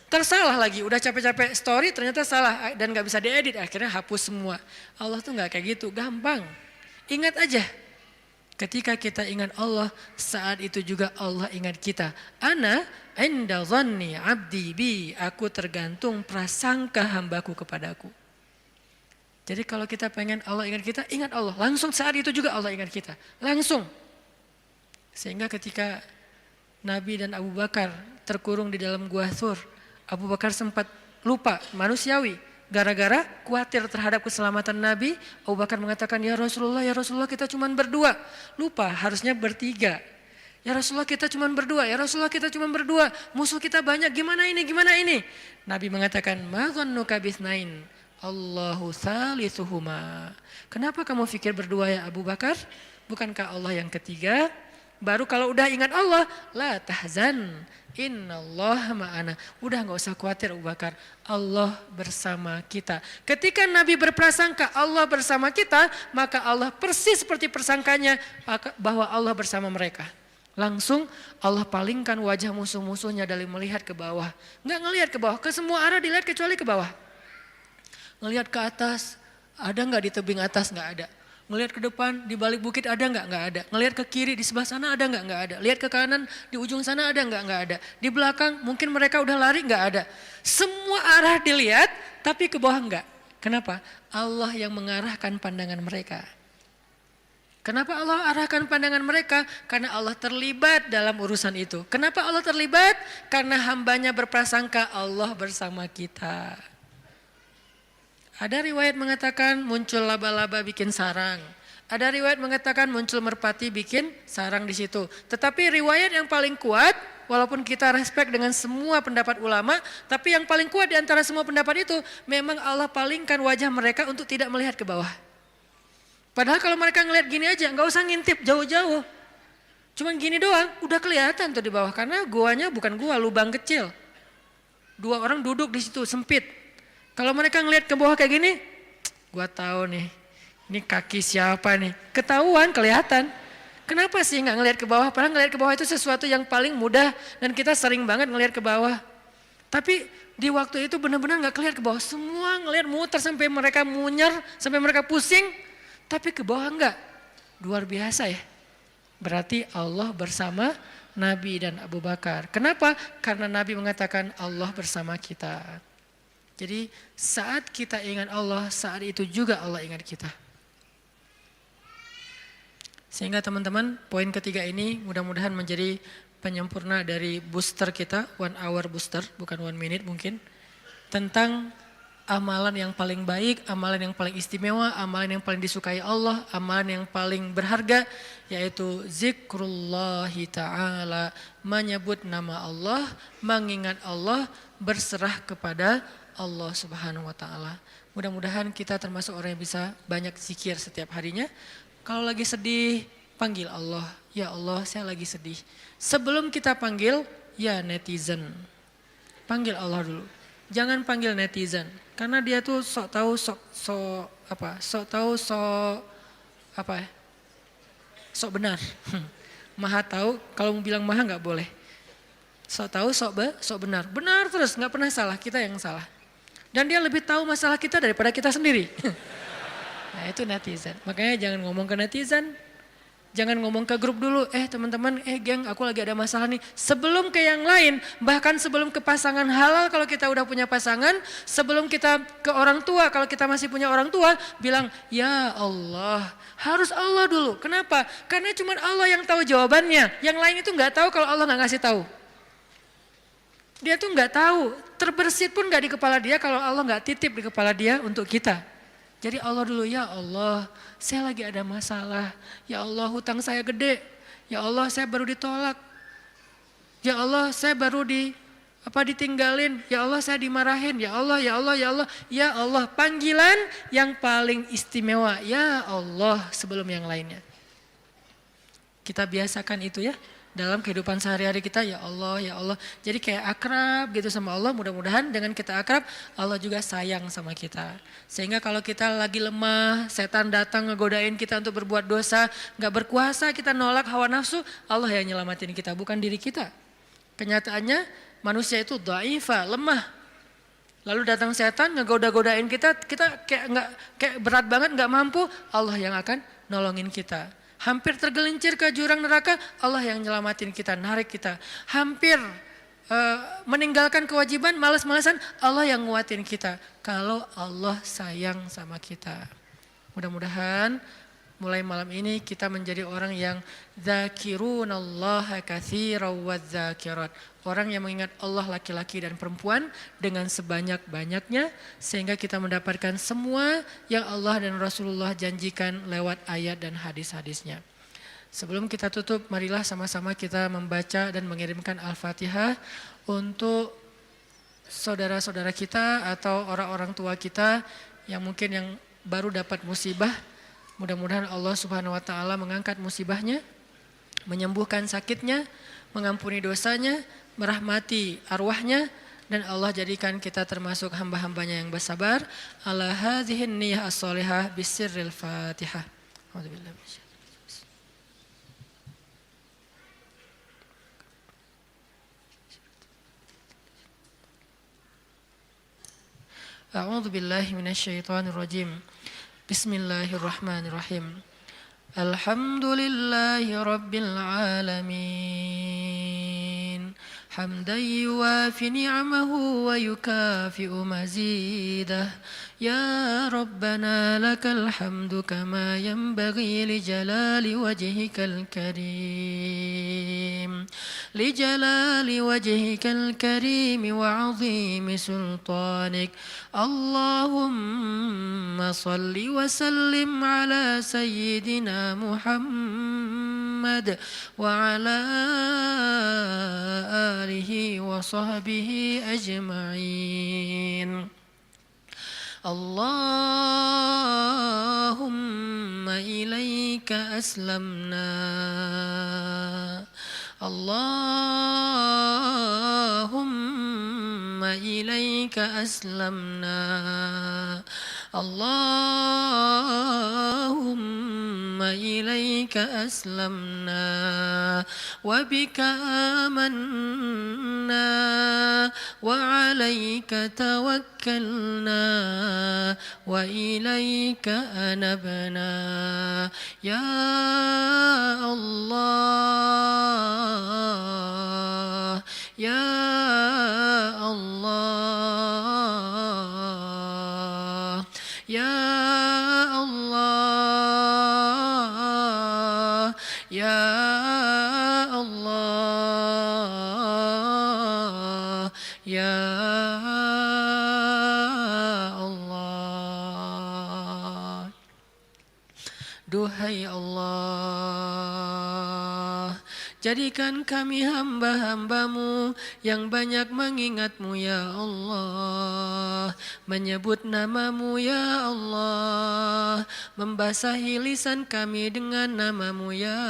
S1: Tersalah lagi, udah capek-capek story ternyata salah dan nggak bisa diedit, akhirnya hapus semua. Allah tuh nggak kayak gitu, gampang. Ingat aja. Ketika kita ingat Allah, saat itu juga Allah ingat kita. Ana inda dhanni abdi bi, aku tergantung prasangka hambaku kepadaku. Jadi kalau kita pengen Allah ingat kita, ingat Allah. Langsung saat itu juga Allah ingat kita. Langsung. Sehingga ketika Nabi dan Abu Bakar terkurung di dalam gua Thur, Abu Bakar sempat lupa, manusiawi. Gara-gara khawatir terhadap keselamatan Nabi, Abu Bakar mengatakan, ya Rasulullah kita cuma berdua. Lupa, harusnya bertiga. Ya Rasulullah kita cuma berdua, ya Rasulullah kita cuma berdua. Musuh kita banyak, gimana ini? Nabi mengatakan, ma dhannuka bitsnain, Allahu salisuhuma. Kenapa kamu pikir berdua ya Abu Bakar? Bukankah Allah yang ketiga? Baru kalau udah ingat Allah, la tahzan, innallaha ma'ana. Udah gak usah khawatir Abu Bakar, Allah bersama kita. Ketika Nabi berprasangka Allah bersama kita, maka Allah persis seperti persangkanya bahwa Allah bersama mereka. Langsung Allah palingkan wajah musuh-musuhnya dari melihat ke bawah. Gak ngelihat ke bawah, ke semua arah dilihat kecuali ke bawah. Ngelihat ke atas, ada gak di tebing atas? Gak ada. Ngelihat ke depan, di balik bukit ada nggak? Nggak ada. Ngelihat ke kiri, di sebelah sana ada nggak? Nggak ada. Lihat ke kanan, di ujung sana ada nggak? Nggak ada. Di belakang, mungkin mereka udah lari, nggak ada. Semua arah dilihat, tapi ke bawah nggak. Kenapa? Allah yang mengarahkan pandangan mereka. Kenapa Allah arahkan pandangan mereka? Karena Allah terlibat dalam urusan itu. Kenapa Allah terlibat? Karena hambanya berprasangka Allah bersama kita. Ada riwayat mengatakan muncul laba-laba bikin sarang. Ada riwayat mengatakan muncul merpati bikin sarang di situ. Tetapi riwayat yang paling kuat, walaupun kita respect dengan semua pendapat ulama, tapi yang paling kuat di antara semua pendapat itu, memang Allah palingkan wajah mereka untuk tidak melihat ke bawah. Padahal kalau mereka ngelihat gini aja, nggak usah ngintip jauh-jauh. Cuma gini doang, udah kelihatan tuh di bawah. Karena guanya bukan gua, lubang kecil. 2 orang duduk di situ, sempit. Kalau mereka ngelihat ke bawah kayak gini, gua tahu nih, ini kaki siapa nih? Ketahuan, kelihatan. Kenapa sih nggak ngelihat ke bawah? Padahal ngelihat ke bawah itu sesuatu yang paling mudah dan kita sering banget ngelihat ke bawah. Tapi di waktu itu benar-benar nggak kelihatan ke bawah. Semua ngelihat muter sampai mereka munyer, sampai mereka pusing. Tapi ke bawah enggak. Luar biasa ya. Berarti Allah bersama Nabi dan Abu Bakar. Kenapa? Karena Nabi mengatakan Allah bersama kita. Jadi saat kita ingat Allah, saat itu juga Allah ingat kita. Sehingga teman-teman, poin ketiga ini mudah-mudahan menjadi penyempurna dari booster kita, 1 hour booster, bukan 1 minute mungkin. Tentang amalan yang paling baik, amalan yang paling istimewa, amalan yang paling disukai Allah, amalan yang paling berharga, yaitu zikrullahi ta'ala, menyebut nama Allah, mengingat Allah, berserah kepada Allah Subhanahu wa taala. Mudah-mudahan kita termasuk orang yang bisa banyak zikir setiap harinya. Kalau lagi sedih, panggil Allah. Ya Allah, saya lagi sedih. Sebelum kita panggil, ya netizen. Panggil Allah dulu. Jangan panggil netizen, karena dia tuh sok tahu sok benar. Maha tahu, kalau mau bilang maha nggak boleh. Sok tahu, sok benar. Benar terus, nggak pernah salah, kita yang salah. Dan dia lebih tahu masalah kita daripada kita sendiri. Nah itu netizen. Makanya jangan ngomong ke netizen. Jangan ngomong ke grup dulu. Teman-teman, geng aku lagi ada masalah nih. Sebelum ke yang lain, bahkan sebelum ke pasangan halal kalau kita udah punya pasangan. Sebelum kita ke orang tua, kalau kita masih punya orang tua. Bilang, ya Allah. Harus Allah dulu. Kenapa? Karena cuma Allah yang tahu jawabannya. Yang lain itu gak tahu kalau Allah gak ngasih tahu. Dia tuh nggak tahu, terbersit pun nggak di kepala dia kalau Allah nggak titip di kepala dia untuk kita. Jadi Allah dulu, ya Allah, saya lagi ada masalah. Ya Allah, hutang saya gede. Ya Allah, saya baru ditolak. Ya Allah, saya baru ditinggalin. Ya Allah, saya dimarahin. Ya Allah, ya Allah, ya Allah. Ya Allah, panggilan yang paling istimewa. Ya Allah, sebelum yang lainnya. Kita biasakan itu ya. Dalam kehidupan sehari-hari kita, ya Allah, ya Allah. Jadi kayak akrab gitu sama Allah, mudah-mudahan dengan kita akrab, Allah juga sayang sama kita. Sehingga kalau kita lagi lemah, setan datang ngegodain kita untuk berbuat dosa, gak berkuasa, kita nolak hawa nafsu, Allah yang nyelamatin kita, bukan diri kita. Kenyataannya manusia itu dhaifah, lemah. Lalu datang setan ngegoda-godain kita kayak berat banget, gak mampu, Allah yang akan nolongin kita. Hampir tergelincir ke jurang neraka, Allah yang nyelamatin kita, narik kita. Hampir meninggalkan kewajiban, malas-malasan, Allah yang nguatin kita. Kalau Allah sayang sama kita. Mudah-mudahan mulai malam ini kita menjadi orang yang zakirunallaha katsiran wadzakirat. Orang yang mengingat Allah laki-laki dan perempuan dengan sebanyak-banyaknya sehingga kita mendapatkan semua yang Allah dan Rasulullah janjikan lewat ayat dan hadis-hadisnya. Sebelum kita tutup, marilah sama-sama kita membaca dan mengirimkan Al-Fatihah untuk saudara-saudara kita atau orang-orang tua kita yang mungkin yang baru dapat musibah. Mudah-mudahan Allah Subhanahu wa taala mengangkat musibahnya, menyembuhkan sakitnya, mengampuni dosanya, merahmati arwahnya, dan Allah jadikan kita termasuk hamba-hambanya yang bersabar. Ala hadhihin niyyah as-shalihah bisirril Fatihah. A'udzubillahi A'udzu billahi minasyaitonir rajim. Bismillahirrahmanirrahim. Alhamdulillahi rabbil alamin. Hamdan yuwafi ni'amahu wa yukafi'u mazidah. Ya Rabbana lakal hamdu kama yanbaghi li jalali wajhikal karim. Li jalali wajhikal karim wa 'azimi sultanik. Allahumma salli wa sallim ala sayyidina Muhammad wa ala alihi wa sahbihi ajma'in. Allahumma ilaika aslamna. Allahumma ilaika aslamna. Allahumma ilaika aslamna wa bika amanna wa alaika tawakkalna wa ilaika anabna. Ya Allah, Ya Allah, Ya Allah, Ya Allah, Ya Allah. Duhai Allah, jadikan kami hamba-hambamu yang banyak mengingatmu ya Allah, menyebut namamu ya Allah, membasahi lisan kami dengan namamu ya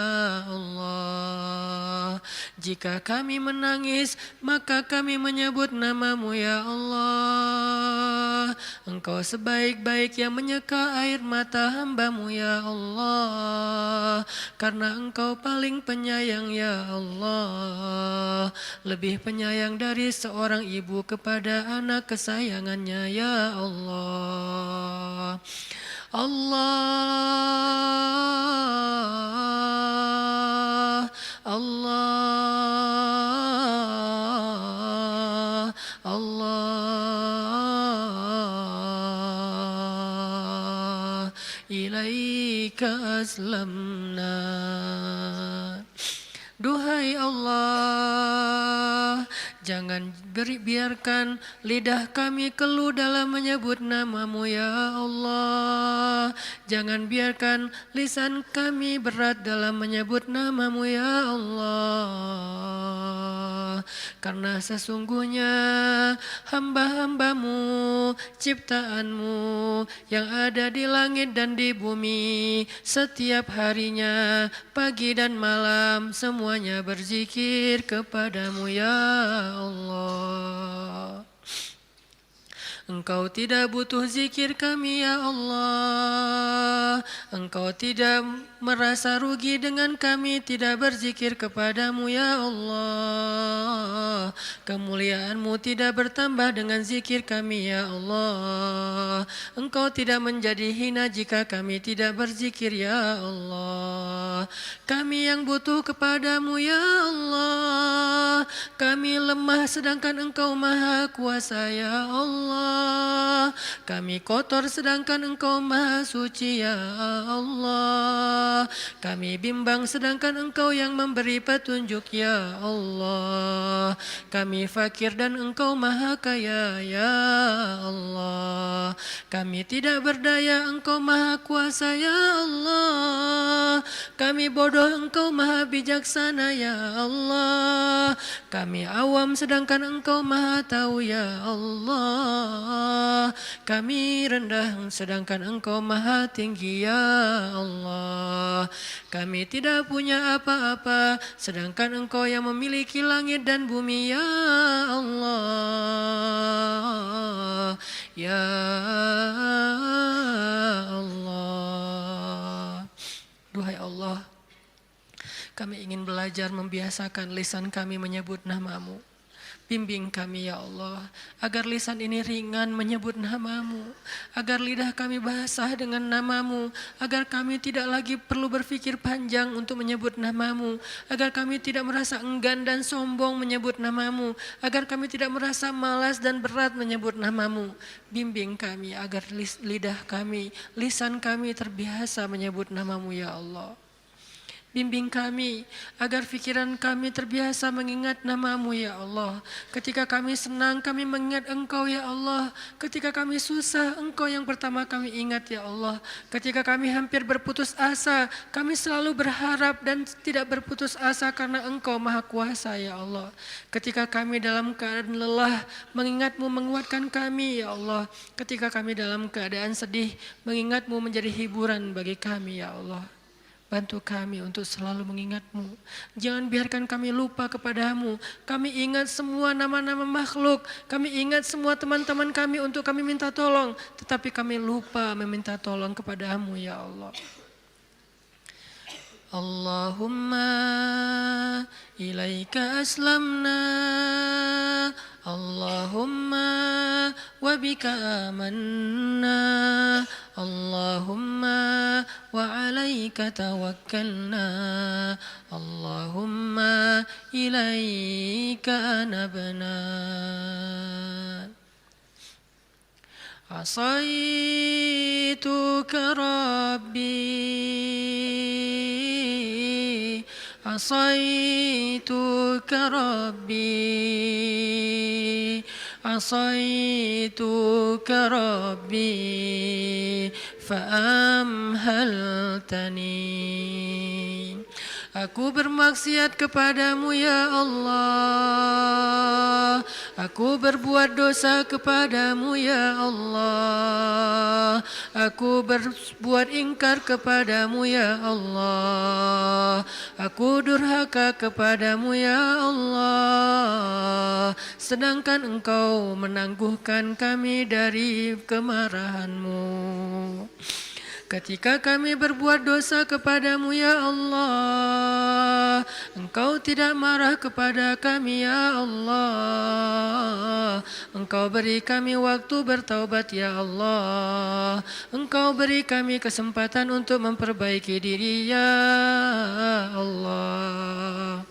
S1: Allah. Jika kami menangis, maka kami menyebut namamu ya Allah. Engkau sebaik-baik yang menyeka air mata hambamu ya Allah, karena Engkau paling penyayang ya Allah, lebih penyayang dari seorang ibu kepada anak kesayangannya ya Allah. Allah, Allah, Allah, ilaika aslamna. Duhai Allah, jangan biarkan lidah kami keluh dalam menyebut namamu ya Allah. Jangan biarkan lisan kami berat dalam menyebut namamu ya Allah. Karena sesungguhnya hamba-hambamu, ciptaanmu yang ada di langit dan di bumi, setiap harinya, pagi dan malam, semuanya berzikir kepadamu ya Allah. Engkau tidak butuh zikir kami ya Allah. Engkau tidak merasa rugi dengan kami tidak berzikir kepadamu ya Allah. Kemuliaan-Mu tidak bertambah dengan zikir kami ya Allah. Engkau tidak menjadi hina jika kami tidak berzikir ya Allah. Kami yang butuh kepadamu ya Allah. Kami lemah sedangkan Engkau maha kuasa ya Allah. Kami kotor sedangkan Engkau maha suci ya Allah. Kami bimbang sedangkan Engkau yang memberi petunjuk ya Allah. Kami fakir dan Engkau maha kaya ya Allah. Kami tidak berdaya, Engkau maha kuasa ya Allah. Kami bodoh, Engkau maha bijaksana ya Allah. Kami awam sedangkan Engkau maha tahu ya Allah. Kami rendah sedangkan Engkau maha tinggi ya Allah. Kami tidak punya apa-apa sedangkan Engkau yang memiliki langit dan bumi ya Allah. Ya Allah. Duhai Allah, kami ingin belajar membiasakan lisan kami menyebut nama-Mu. Bimbing kami ya Allah, agar lisan ini ringan menyebut nama-Mu, agar lidah kami basah dengan nama-Mu, agar kami tidak lagi perlu berpikir panjang untuk menyebut nama-Mu, agar kami tidak merasa enggan dan sombong menyebut nama-Mu, agar kami tidak merasa malas dan berat menyebut nama-Mu. Bimbing kami agar lidah kami, lisan kami terbiasa menyebut nama-Mu ya Allah. Bimbing kami agar pikiran kami terbiasa mengingat nama-Mu ya Allah. Ketika kami senang kami mengingat Engkau ya Allah. Ketika kami susah Engkau yang pertama kami ingat ya Allah. Ketika kami hampir berputus asa kami selalu berharap dan tidak berputus asa karena Engkau maha kuasa ya Allah. Ketika kami dalam keadaan lelah mengingat-Mu menguatkan kami ya Allah. Ketika kami dalam keadaan sedih mengingat-Mu menjadi hiburan bagi kami ya Allah. Bantu kami untuk selalu mengingat-Mu. Jangan biarkan kami lupa kepada-Mu. Kami ingat semua nama-nama makhluk. Kami ingat semua teman-teman kami untuk kami minta tolong. Tetapi kami lupa meminta tolong kepada-Mu ya Allah. Allahumma ilaika aslamna. Allahumma wa bika amanna. Allahumma wa alaika tawakkalna. Allahumma ilaika anabna. Asaituka Rabbi. Asaituka Rabbi. Asaituka Rabbi. Fa'amhaltani. Aku bermaksiat kepadamu ya Allah. Aku berbuat dosa kepadamu ya Allah. Aku berbuat ingkar kepadamu ya Allah. Aku durhaka kepadamu ya Allah. Sedangkan Engkau menangguhkan kami dari kemarahan-Mu. Ketika kami berbuat dosa kepadamu ya Allah, Engkau tidak marah kepada kami ya Allah. Engkau beri kami waktu bertaubat ya Allah. Engkau beri kami kesempatan untuk memperbaiki diri ya Allah.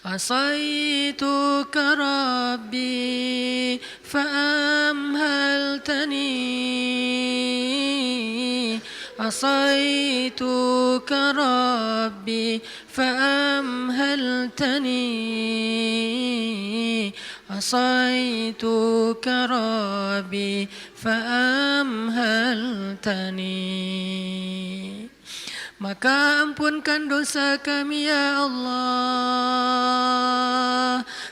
S1: Asaituka Rabbi fa'amhaltani. Asaituka Rabbi fa'amhaltani. Asaituka Rabbi fa'amhaltani. Maka ampunkan dosa kami ya Allah.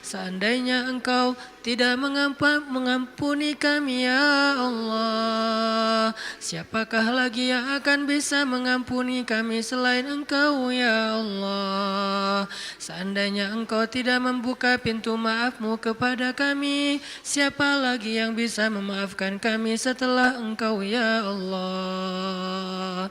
S1: Seandainya Engkau tidak mengampuni kami ya Allah, siapakah lagi yang akan bisa mengampuni kami selain Engkau ya Allah? Seandainya Engkau tidak membuka pintu maaf-Mu kepada kami, siapa lagi yang bisa memaafkan kami setelah Engkau ya Allah.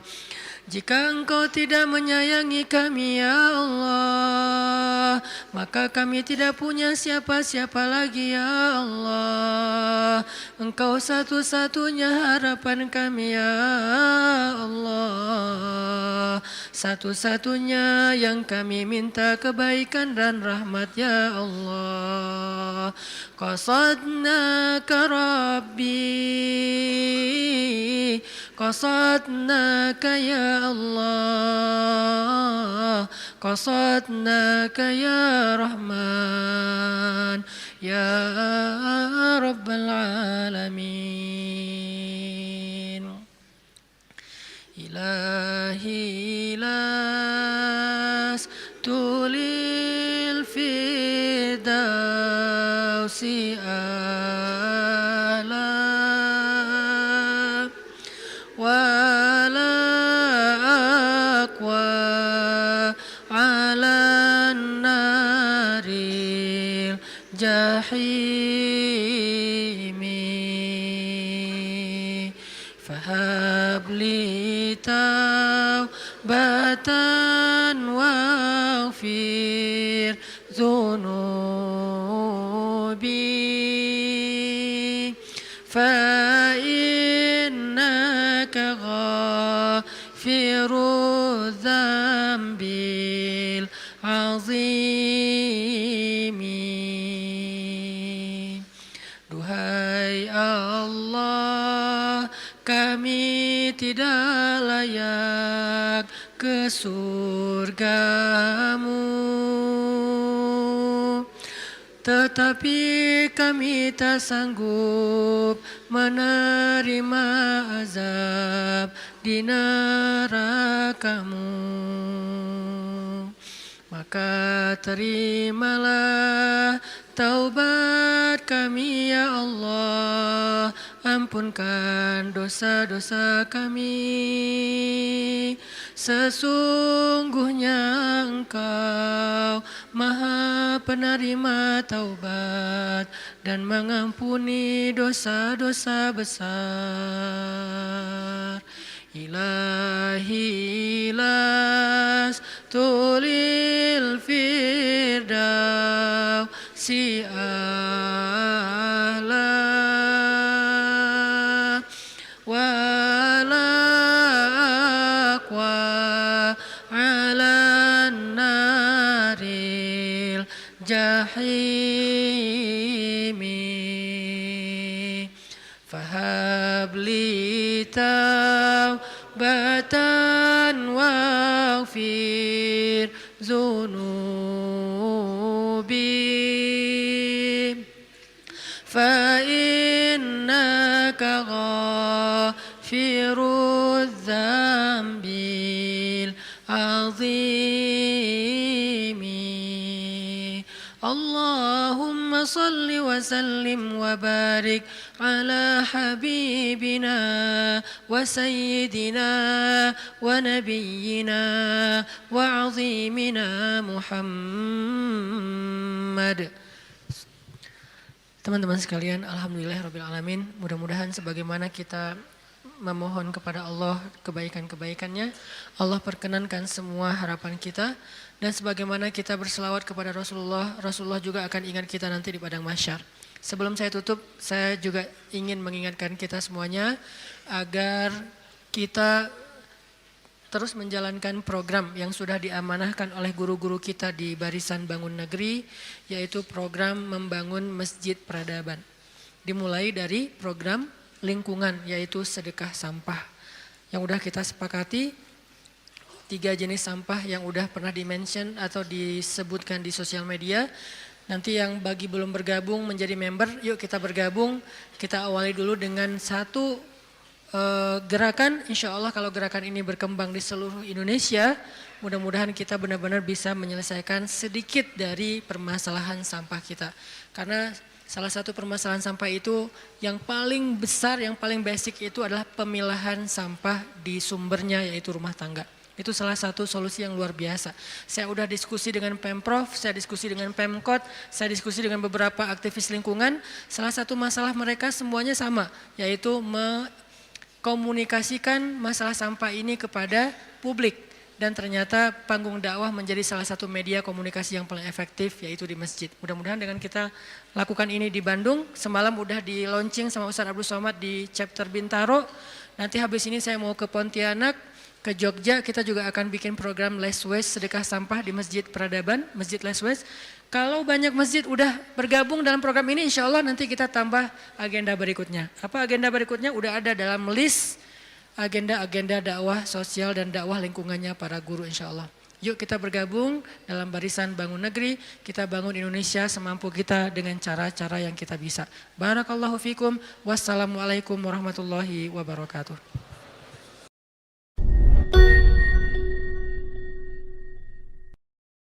S1: Jika Engkau tidak menyayangi kami ya Allah, maka kami tidak punya siapa-siapa lagi ya Allah. Engkau satu-satunya harapan kami ya Allah. Satu-satunya yang kami minta kebaikan dan rahmat ya Allah. Qasadnaka Rabbi, qasadnaka ya Allah, qasadnaka ya Rahman, ya Rabbal Alamin. Ilahi las tulil firdausi ala wala aqwa ala naril jahimi fahabli taubatan waghfir dhunubi fa innaka ghafiru dzambil azimi. Duhai Allah, kami tidak layak ke surga-Mu, tetapi kami tak sanggup menerima azab di neraka-Mu. Maka terimalah taubat kami ya Allah, ampunkan dosa-dosa kami. Sesungguhnya Engkau Maha penerima taubat dan mengampuni dosa-dosa besar. Ilahi las tulil firdausi ala wala aqwa ala naril jahimi fahabli taubatan waghfir dhunubi fa innaka ghafiru dzambil azimi. Allahumma salli wa sallim wa barik ala habibina wa sayyidina wa nabiyyina wa azimina Muhammad. Teman-teman sekalian, alhamdulillahirabbil alamin. Mudah-mudahan sebagaimana kita memohon kepada Allah kebaikan-kebaikannya, Allah perkenankan semua harapan kita. Dan sebagaimana kita berselawat kepada Rasulullah, Rasulullah juga akan ingat kita nanti di padang mahsyar. Sebelum saya tutup, saya juga ingin mengingatkan kita semuanya agar kita terus menjalankan program yang sudah diamanahkan oleh guru-guru kita di Barisan Bangun Negeri, yaitu program membangun Masjid Peradaban. Dimulai dari program lingkungan, yaitu sedekah sampah. Yang udah kita sepakati, 3 jenis sampah yang udah pernah di-mention atau disebutkan di sosial media. Nanti yang bagi belum bergabung menjadi member, yuk kita bergabung. Kita awali dulu dengan satu gerakan. Insya Allah kalau gerakan ini berkembang di seluruh Indonesia, mudah-mudahan kita benar-benar bisa menyelesaikan sedikit dari permasalahan sampah kita. Karena salah satu permasalahan sampah itu yang paling besar, yang paling basic itu adalah pemilahan sampah di sumbernya, yaitu rumah tangga. Itu salah satu solusi yang luar biasa. Saya udah diskusi dengan Pemprov, saya diskusi dengan Pemkot, saya diskusi dengan beberapa aktivis lingkungan. Salah satu masalah mereka semuanya sama, yaitu mengkomunikasikan masalah sampah ini kepada publik. Dan ternyata panggung dakwah menjadi salah satu media komunikasi yang paling efektif, yaitu di masjid. Mudah-mudahan dengan kita lakukan ini di Bandung, semalam udah di launching sama Ustaz Abdul Somad di chapter Bintaro. Nanti habis ini saya mau ke Pontianak, ke Jogja, kita juga akan bikin program Less Waste, sedekah sampah di Masjid Peradaban, Masjid Less Waste. Kalau banyak masjid udah bergabung dalam program ini, insya Allah nanti kita tambah agenda berikutnya. Apa agenda berikutnya? Udah ada dalam list agenda-agenda dakwah sosial dan dakwah lingkungannya para guru insya Allah. Yuk kita bergabung dalam barisan bangun negeri, kita bangun Indonesia semampu kita dengan cara-cara yang kita bisa. Barakallahu fikum, wassalamualaikum warahmatullahi wabarakatuh.